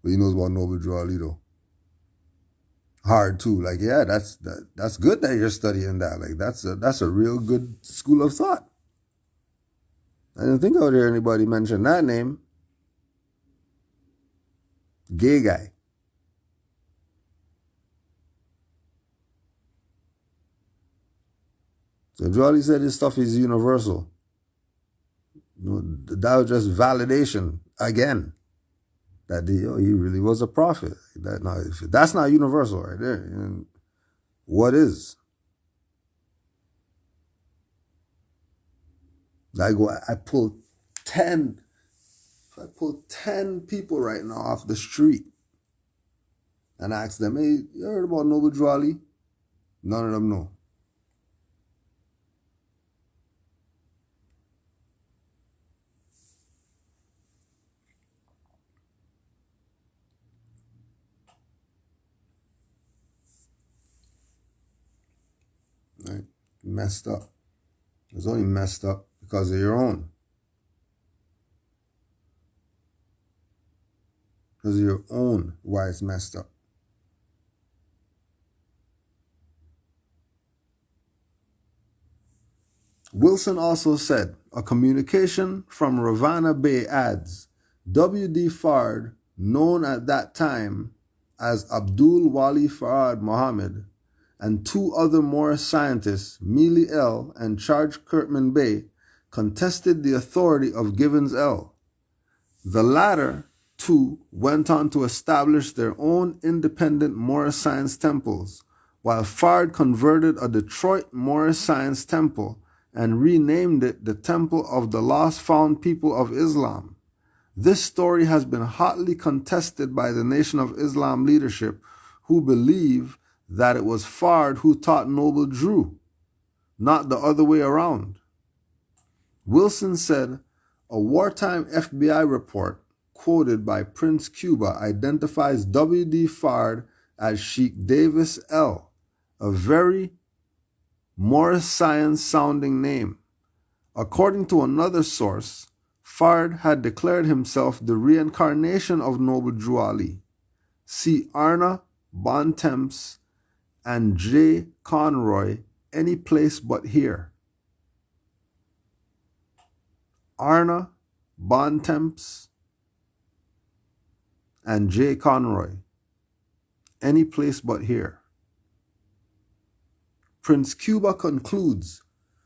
But he knows about Noble Drew Ali though. Hard too. Like, yeah, that's good that you're studying that. Like, that's a real good school of thought. I didn't think I would hear anybody mention that name. Gay guy. So Drew Ali said his stuff is universal. That was just validation again. That he really was a prophet. That's not universal right there. And what is? I pull 10 people right now off the street and ask them, hey, you heard about Noble Drew Ali? None of them know. Right? Messed up. It's only messed up because of your own. Because of your own why it's messed up. Wilson also said, a communication from Ravana Bay adds, W.D. Fard, known at that time as Abdul Wali Farad Muhammad, and two other Moorish scientists, Mealy L. and Charles Kirkman Bey, contested the authority of Givens L. The latter two went on to establish their own independent Moorish science temples, while Fard converted a Detroit Moorish science temple and renamed it the Temple of the Lost Found People of Islam. This story has been hotly contested by the Nation of Islam leadership, who believe that it was Fard who taught Noble Drew, not the other way around. Wilson said, a wartime FBI report quoted by Prince Cuba identifies W.D. Fard as Sheikh Davis L., a very Moorish science-sounding name. According to another source, Fard had declared himself the reincarnation of Noble Drew Ali. See Arna Bontemps and J. Conroy, any place but here. Arna Bontemps and J. Conroy, any place but here. Prince Cuba concludes,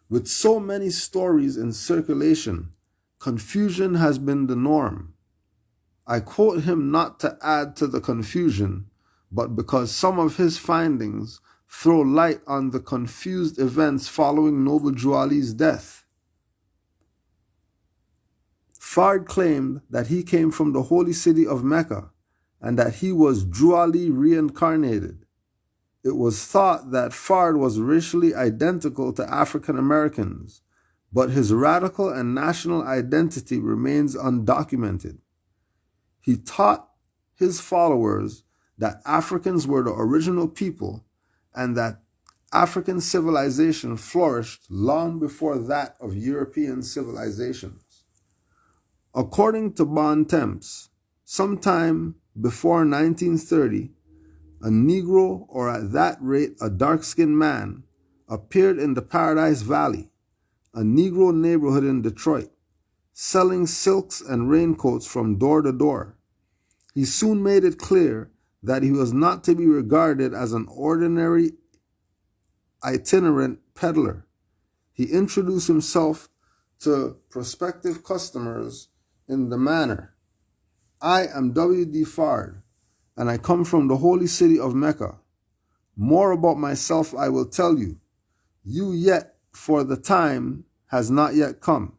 with so many stories in circulation, confusion has been the norm. I quote him not to add to the confusion, but because some of his findings throw light on the confused events following Noble Drew Ali's death. Fard claimed that he came from the holy city of Mecca and that he was Drew Ali reincarnated. It was thought that Fard was racially identical to African Americans, but his radical and national identity remains undocumented. He taught his followers that Africans were the original people and that African civilization flourished long before that of European civilizations. According to Bontemps, sometime before 1930, a Negro, or at that rate a dark-skinned man, appeared in the Paradise Valley, a Negro neighborhood in Detroit. selling silks and raincoats from door to door. He soon made it clear that he was not to be regarded as an ordinary itinerant peddler. He introduced himself to prospective customers in the manner, "I am W.D. Fard, and I come from the holy city of Mecca. More about myself I will tell you. You yet, for the time, has not yet come.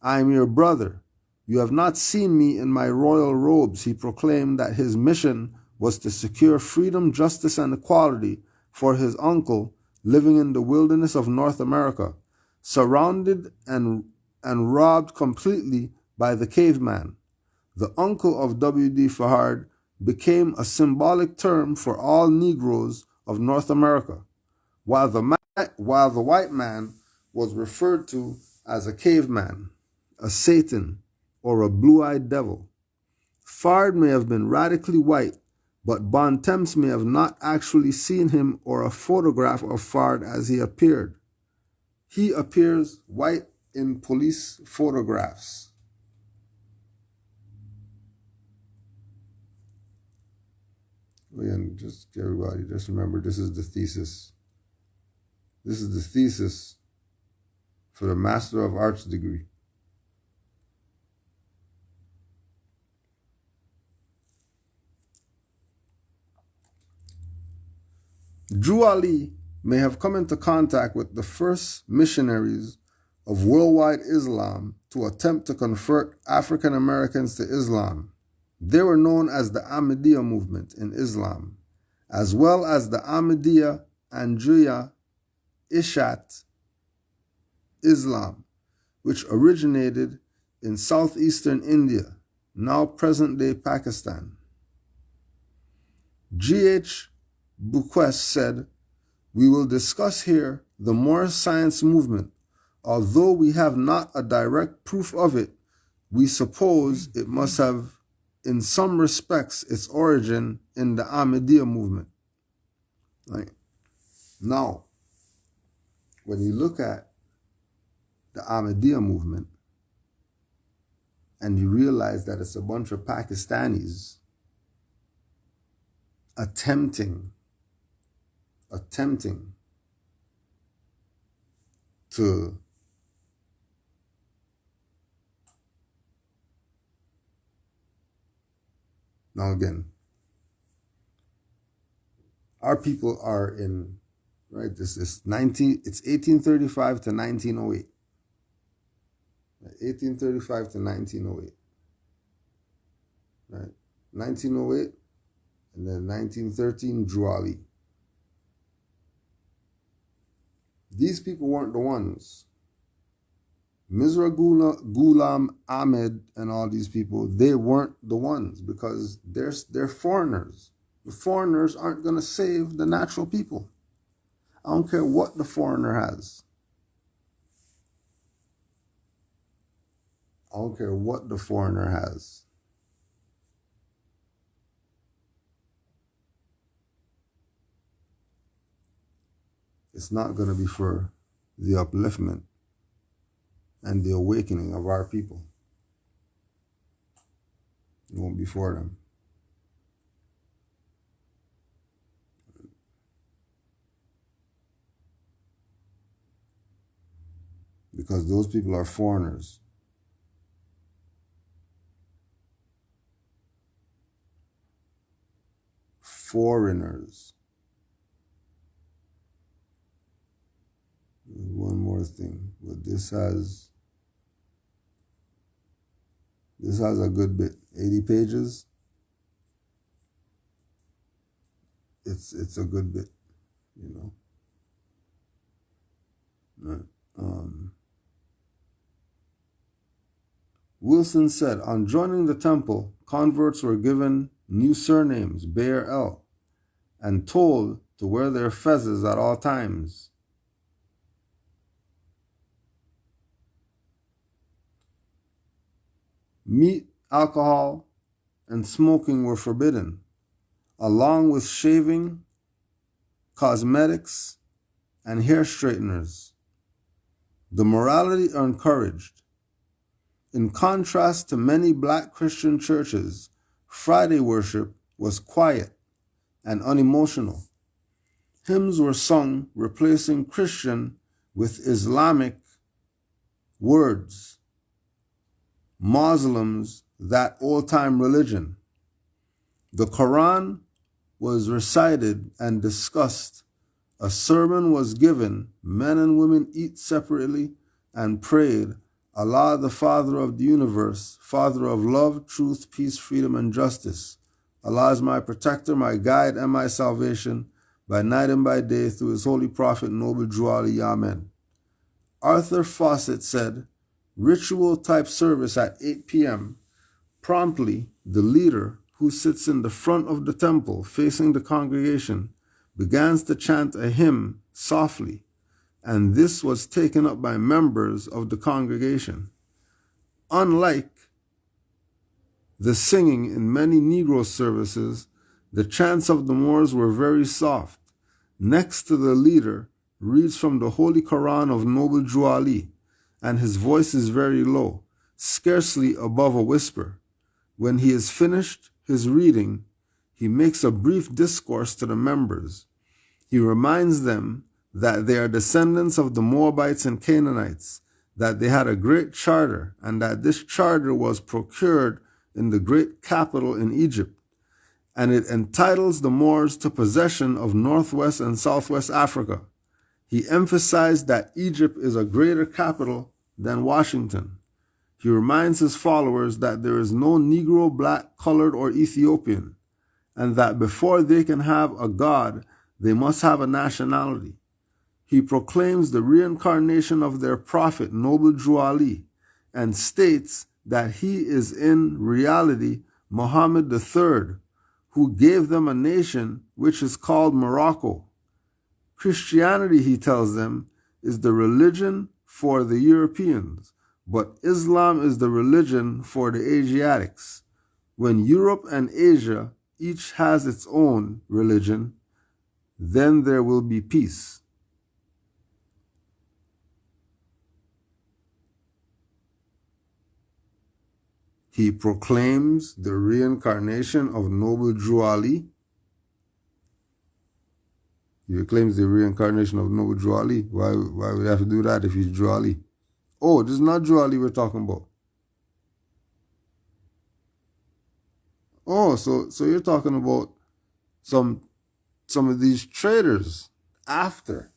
I am your brother. You have not seen me in my royal robes." He proclaimed that his mission was to secure freedom, justice, and equality for his uncle living in the wilderness of North America, surrounded and robbed completely by the caveman. The uncle of W.D. Fard became a symbolic term for all Negroes of North America, while the white man was referred to as a caveman, a Satan, or a blue-eyed devil. Fard may have been radically white, but Bontemps may have not actually seen him or a photograph of Fard as he appeared. He appears white in police photographs. Again, just everybody, just remember, this is the thesis. This is the thesis for the Master of Arts degree. Drew Ali may have come into contact with the first missionaries of worldwide Islam to attempt to convert African Americans to Islam. They were known as the Ahmadiyya movement in Islam, as well as the Ahmadiyya Andriya Ishat Islam, which originated in southeastern India, now present-day Pakistan. G.H. Buquest said, "We will discuss here the Moorish science movement. Although we have not a direct proof of it, we suppose it must have, in some respects, its origin in the Ahmadiyya movement." Right? Now, when you look at the Ahmadiyya movement and you realize that it's a bunch of Pakistanis attempting to now again, our people are in, right, it's 1835 to 1908. 1835 to 1908. Right? 1908, and then 1913, Drew Ali. These people weren't the ones. Mirza Ghulam Ahmed and all these people, they weren't the ones because they're foreigners. The foreigners aren't going to save the natural people. I don't care what the foreigner has. I don't care what the foreigner has. It's not going to be for the upliftment and the awakening of our people. It won't be for them. Because those people are foreigners. Foreigners. One more thing, but this has a good bit, 80 pages. It's a good bit, you know. Wilson said, on joining the temple, converts were given new surnames, Bear El, and told to wear their fezzes at all times. Meat, alcohol, and smoking were forbidden, along with shaving, cosmetics, and hair straighteners. The morality encouraged. In contrast to many black Christian churches, Friday worship was quiet and unemotional. Hymns were sung replacing Christian with Islamic words. Muslims, that old-time religion. The Quran was recited and discussed. A sermon was given. Men and women eat separately and prayed, Allah, the Father of the universe, Father of love, truth, peace, freedom, and justice. Allah is my protector, my guide, and my salvation, by night and by day, through his holy prophet, Noble Drew Ali, Amen. Arthur Fawcett said, ritual-type service at 8 p.m. Promptly, the leader, who sits in the front of the temple facing the congregation, begins to chant a hymn softly, and this was taken up by members of the congregation. Unlike the singing in many Negro services, the chants of the Moors were very soft. Next to the leader reads from the Holy Quran of Noble Drew Ali, and his voice is very low, scarcely above a whisper. When he is finished his reading, he makes a brief discourse to the members. He reminds them that they are descendants of the Moabites and Canaanites, that they had a great charter, and that this charter was procured in the great capital in Egypt, and it entitles the Moors to possession of northwest and southwest Africa. He emphasized that Egypt is a greater capital than Washington. He reminds his followers that there is no Negro, black, colored, or Ethiopian, and that before they can have a God, they must have a nationality. He proclaims the reincarnation of their prophet, Noble Drew Ali, and states that he is in reality Muhammad III, who gave them a nation which is called Morocco. Christianity, he tells them, is the religion for the Europeans, but Islam is the religion for the Asiatics. When Europe and Asia each has its own religion, then there will be peace. He proclaims the reincarnation of Noble Drew Ali. He claims the reincarnation of Noble Drew Ali. Why would he have to do that if he's Drew Ali? Oh, this is not Drew Ali we're talking about. Oh, so you're talking about some of these traders after.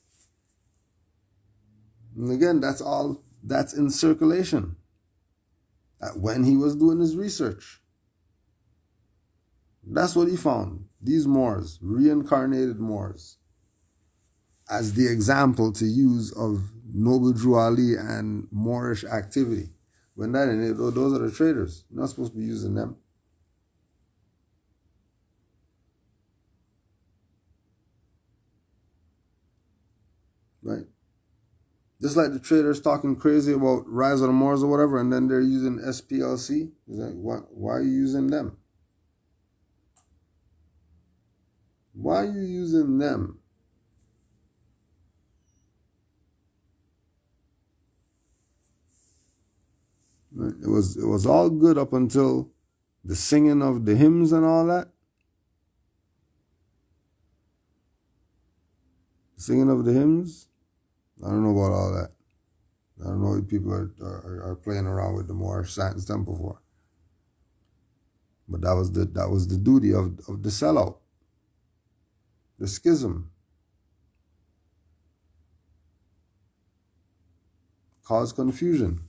And again, that's in circulation. When he was doing his research. That's what he found. These Moors, reincarnated Moors, as the example to use of Noble Drew Ali and Moorish activity. When that in it, those are the traders. You're not supposed to be using them. Right? Just like the traders talking crazy about Rise of the Moors or whatever, and then they're using SPLC. It's like, why are you using them? Why are you using them? Right? It was all good up until the singing of the hymns and all that. Singing of the hymns. I don't know about all that. I don't know what people are playing around with the Moorish Satan's temple for. But that was the duty of the sellout, the schism. Cause confusion,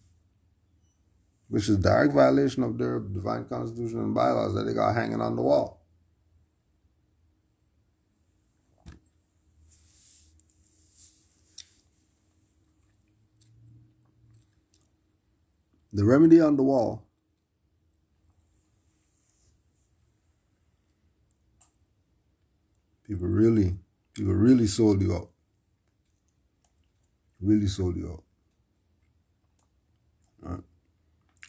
which is direct violation of their divine constitution and bylaws that they got hanging on the wall. The remedy on the wall people really sold you out. Really sold you out. All right.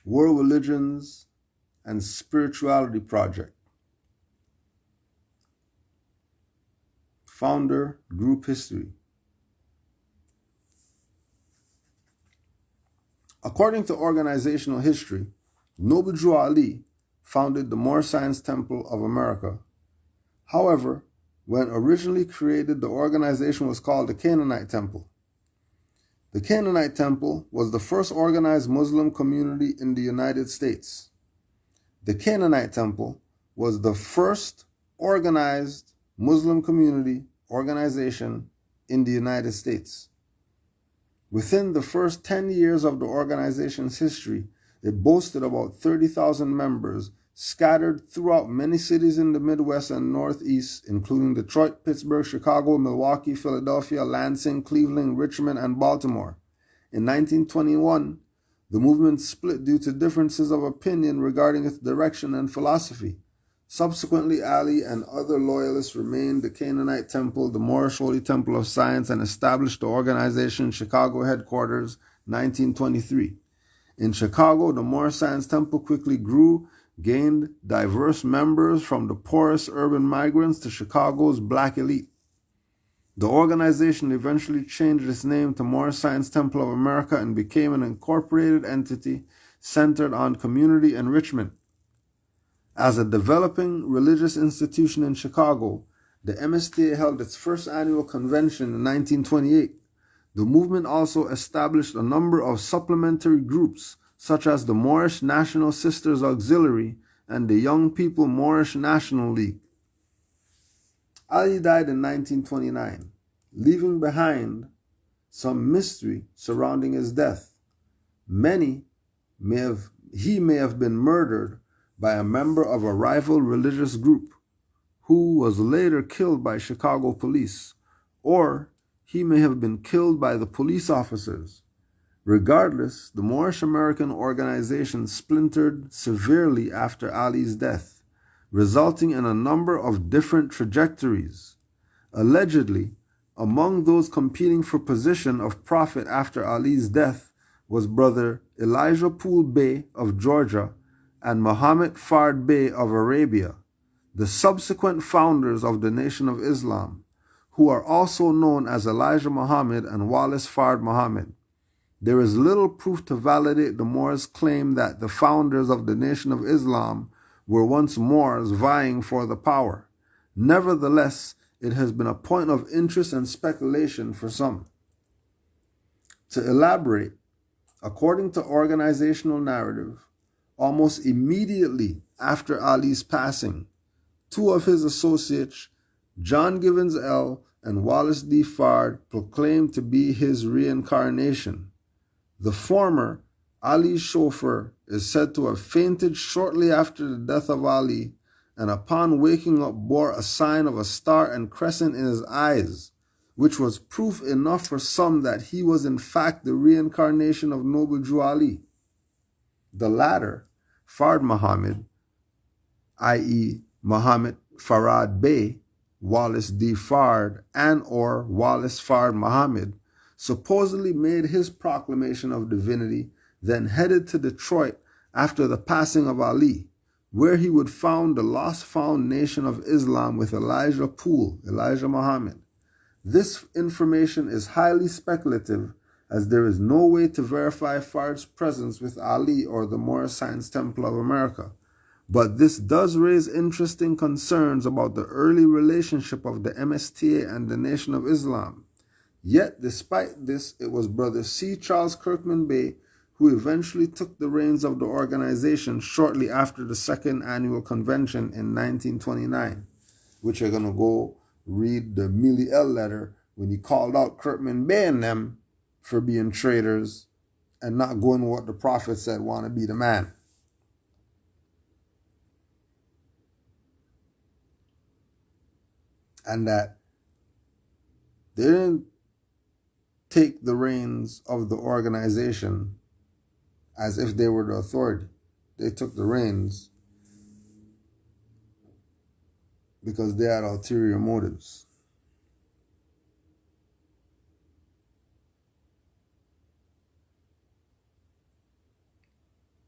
World Religions and Spirituality Project. Founder, group history. According to organizational history, Noble Drew Ali founded the Moorish Science Temple of America. However, when originally created, the organization was called the Canaanite Temple. The Canaanite Temple was the first organized Muslim community in the United States. The Canaanite Temple was the first organized Muslim community organization in the United States. Within the first 10 years of the organization's history, it boasted about 30,000 members scattered throughout many cities in the Midwest and Northeast, including Detroit, Pittsburgh, Chicago, Milwaukee, Philadelphia, Lansing, Cleveland, Richmond, and Baltimore. In 1921, the movement split due to differences of opinion regarding its direction and philosophy. Subsequently, Ali and other loyalists remained the Canaanite Temple, the Moorish Holy Temple of Science, and established the organization's Chicago headquarters, 1923. In Chicago, the Moorish Science Temple quickly grew, gained diverse members from the poorest urban migrants to Chicago's black elite. The organization eventually changed its name to Moorish Science Temple of America and became an incorporated entity centered on community enrichment. As a developing religious institution in Chicago, the MSTA held its first annual convention in 1928. The movement also established a number of supplementary groups, such as the Moorish National Sisters Auxiliary and the Young People Moorish National League. Ali died in 1929, leaving behind some mystery surrounding his death. He may have been murdered by a member of a rival religious group who was later killed by Chicago police, or he may have been killed by the police officers. Regardless, the Moorish American organization splintered severely after Ali's death, resulting in a number of different trajectories. Allegedly, among those competing for position of prophet after Ali's death was brother Elijah Poole Bey of Georgia and Muhammad Fard Bey of Arabia, the subsequent founders of the Nation of Islam, who are also known as Elijah Muhammad and Wallace Fard Muhammad. There is little proof to validate the Moors' claim that the founders of the Nation of Islam were once Moors vying for the power. Nevertheless, it has been a point of interest and speculation for some. To elaborate, according to organizational narrative, almost immediately after Ali's passing, two of his associates, John Givens L. and Wallace D. Fard, proclaimed to be his reincarnation. The former, Ali's chauffeur, is said to have fainted shortly after the death of Ali, and upon waking up bore a sign of a star and crescent in his eyes, which was proof enough for some that he was in fact the reincarnation of Noble Drew Ali. The latter, Fard Muhammad, i.e. Muhammad Farad Bey, Wallace D. Fard, and or Wallace Fard Muhammad, supposedly made his proclamation of divinity, then headed to Detroit after the passing of Ali, where he would found the lost found Nation of Islam with Elijah Muhammad. This information is highly speculative, as there is no way to verify Fard's presence with Ali or the Moorish Science Temple of America. But this does raise interesting concerns about the early relationship of the MSTA and the Nation of Islam. Yet, despite this, it was Brother C. Charles Kirkman Bey who eventually took the reins of the organization shortly after the second annual convention in 1929, which you're going to go read the Millie L. letter when he called out Kirkman Bey and them for being traitors and not going what the prophet said, want to be the man. And that they didn't take the reins of the organization as if they were the authority. They took the reins because they had ulterior motives.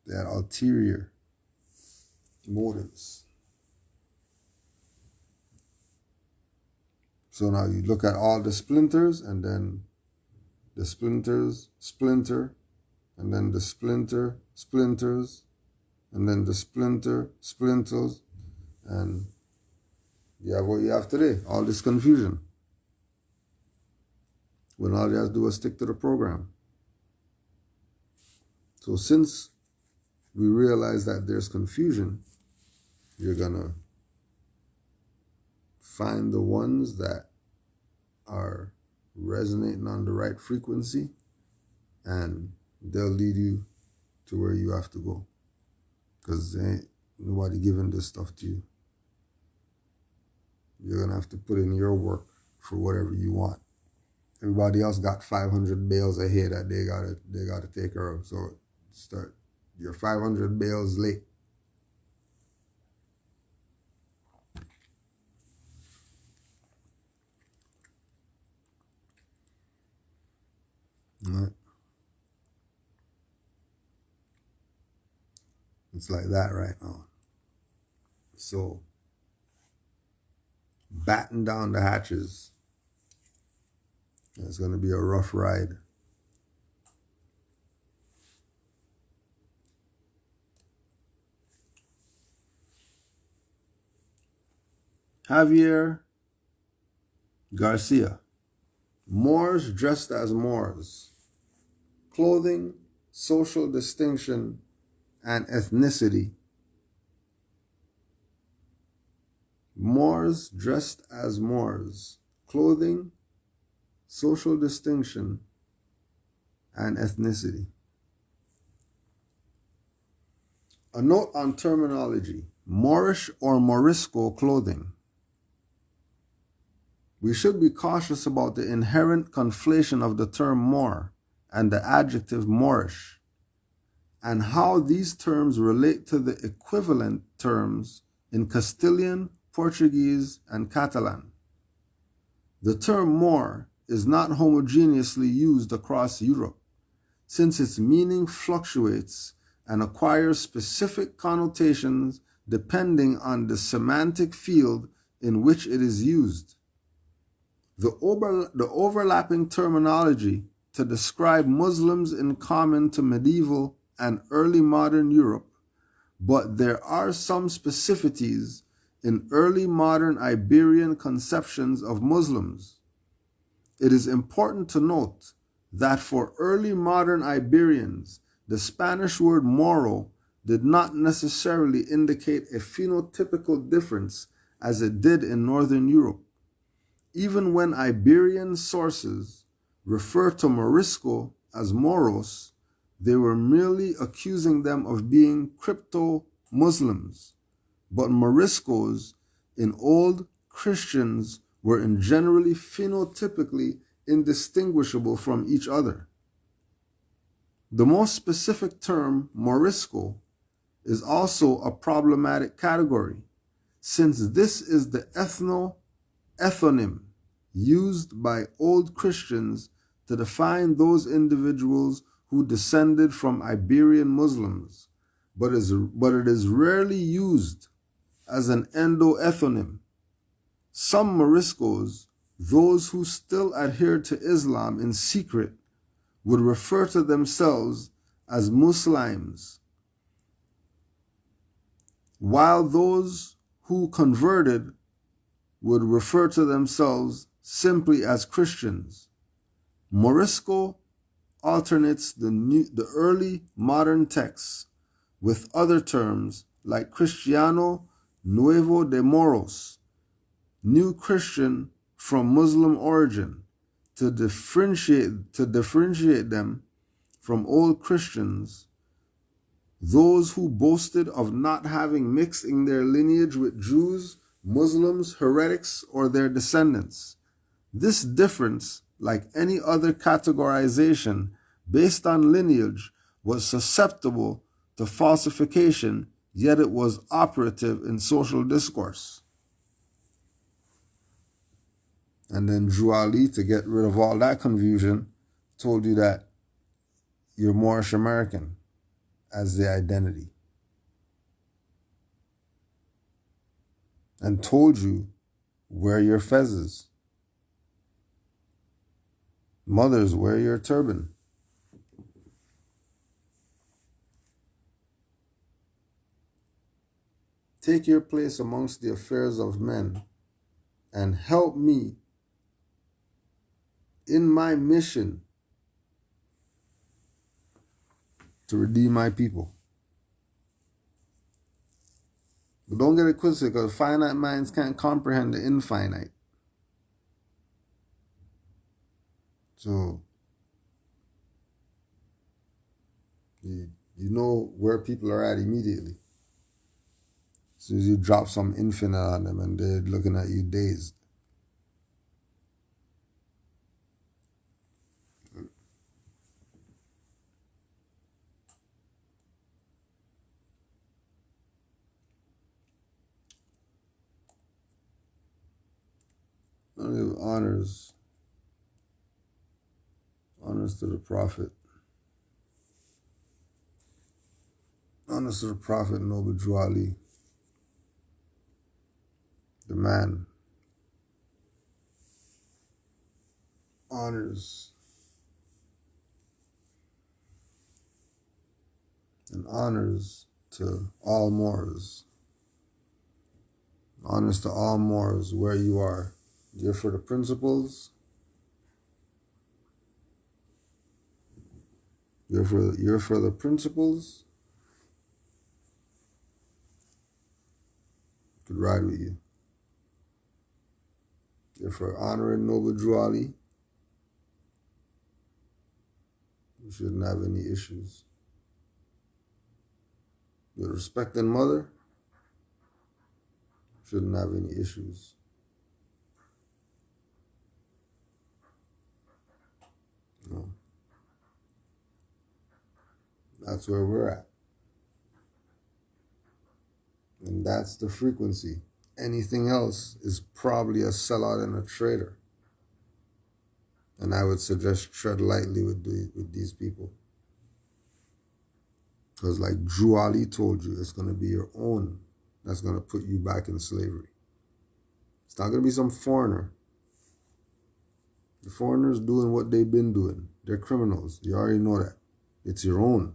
They had ulterior motives. So now you look at all the splinters, and then the splinters splinter and then the splinters, and then the splinters, and you have what you have today, all this confusion. When all you have to do is stick to the program. So since we realize that there's confusion, you're gonna find the ones that are resonating on the right frequency, and they'll lead you to where you have to go. Because ain't nobody giving this stuff to you. You're gonna have to put in your work for whatever you want. Everybody else got 500 bales ahead that they gotta take care of. So start. You're 500 bales late. All right. It's like that right now. So batten down the hatches. It's going to be a rough ride. Javier Garcia. Moors dressed as Moors. Clothing, social distinction, and ethnicity. Moors dressed as Moors. Clothing, social distinction, and ethnicity. A note on terminology. Moorish or Morisco clothing. We should be cautious about the inherent conflation of the term Moor and the adjective Moorish, and how these terms relate to the equivalent terms in Castilian, Portuguese, and Catalan. The term Moor is not homogeneously used across Europe, since its meaning fluctuates and acquires specific connotations depending on the semantic field in which it is used. The overlapping terminology to describe Muslims in common to medieval and early modern Europe, but there are some specificities in early modern Iberian conceptions of Muslims. It is important to note that for early modern Iberians, the Spanish word Moro did not necessarily indicate a phenotypical difference as it did in Northern Europe. Even when Iberian sources refer to Morisco as Moros, they were merely accusing them of being crypto-Muslims. But Moriscos in old Christians were in generally phenotypically indistinguishable from each other. The most specific term, Morisco, is also a problematic category, since this is the ethnonym used by old Christians to define those individuals who descended from Iberian Muslims, but it is rarely used as an endoethnonym. Some Moriscos, those who still adhered to Islam in secret, would refer to themselves as Muslims, while those who converted would refer to themselves simply as Christians. Morisco alternates the early modern texts with other terms like Cristiano Nuevo de Moros, New Christian from Muslim origin, to differentiate them from old Christians, those who boasted of not having mixed in their lineage with Jews, Muslims, heretics, or their descendants. This difference, like any other categorization based on lineage, was susceptible to falsification, yet it was operative in social discourse. And then Drew Ali, to get rid of all that confusion, told you that you're Moorish American as the identity. And told you, wear your fezzes. Mothers, wear your turban. take your place amongst the affairs of men and help me in my mission to redeem my people. But don't get it twisted, because finite minds can't comprehend the infinite. So, you know where people are at immediately. As soon as you drop some infinite on them and they're looking at you dazed. Honors to the Prophet. Honors to the Prophet Noble Drew Ali, the man. Honors and honors to all Moors. Honors to all Moors where you are. You're for the principles. You're for the principles. Could ride with you. You're for honoring Noble Drew Ali. You shouldn't have any issues. You're respecting mother. Shouldn't have any issues. No. That's where we're at. And that's the frequency. Anything else is probably a sellout and a traitor. And I would suggest tread lightly with these people. Because like Drew Ali told you, it's going to be your own that's going to put you back in slavery. It's not going to be some foreigner. The foreigners doing what they've been doing. They're criminals. You already know that. It's your own.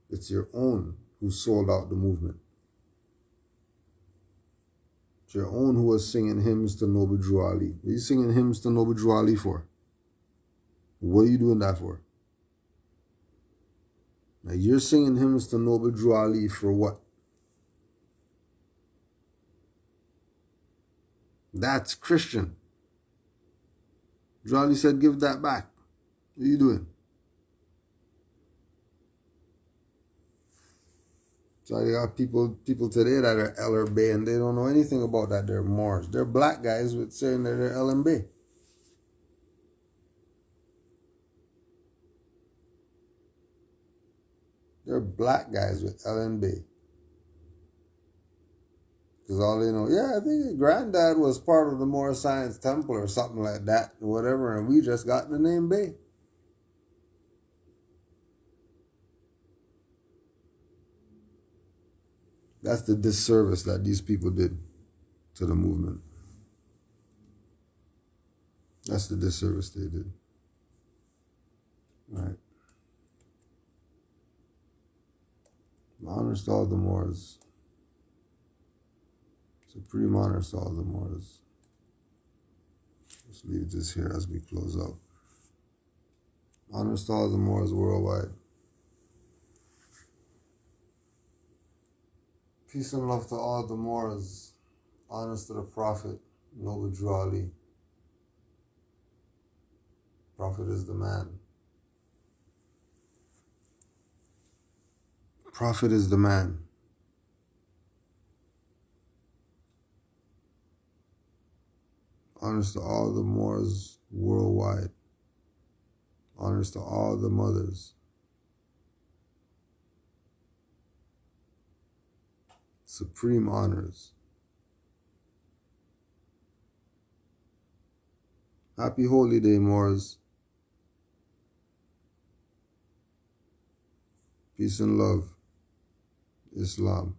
It's your own who sold out the movement. It's your own who was singing hymns to Noble Drew Ali. What are you singing hymns to Noble Drew Ali for? What are you doing that for? Now you're singing hymns to Noble Drew Ali for what? That's Christian. Drew Ali said, give that back. What are you doing? So you got people today that are LRB and they don't know anything about that. They're Moors. They're black guys with saying that they're LMB. They're black guys with LNB. Because all they know, yeah, I think granddad was part of the Moor Science Temple or something like that, or whatever, and we just got the name Bay. That's the disservice that these people did to the movement. That's the disservice they did. All right. Honors to all the Moors. Supreme honors to all the Moors. Let's leave this here as we close out. Honors to all the Moors worldwide. Peace and love to all the Moors. Honors to the Prophet, Noble Drew Ali. Prophet is the man. Prophet is the man. Honors to all the Moors worldwide. Honors to all the mothers. Supreme honors. Happy Holy Day, Moors. Peace and love. Islam.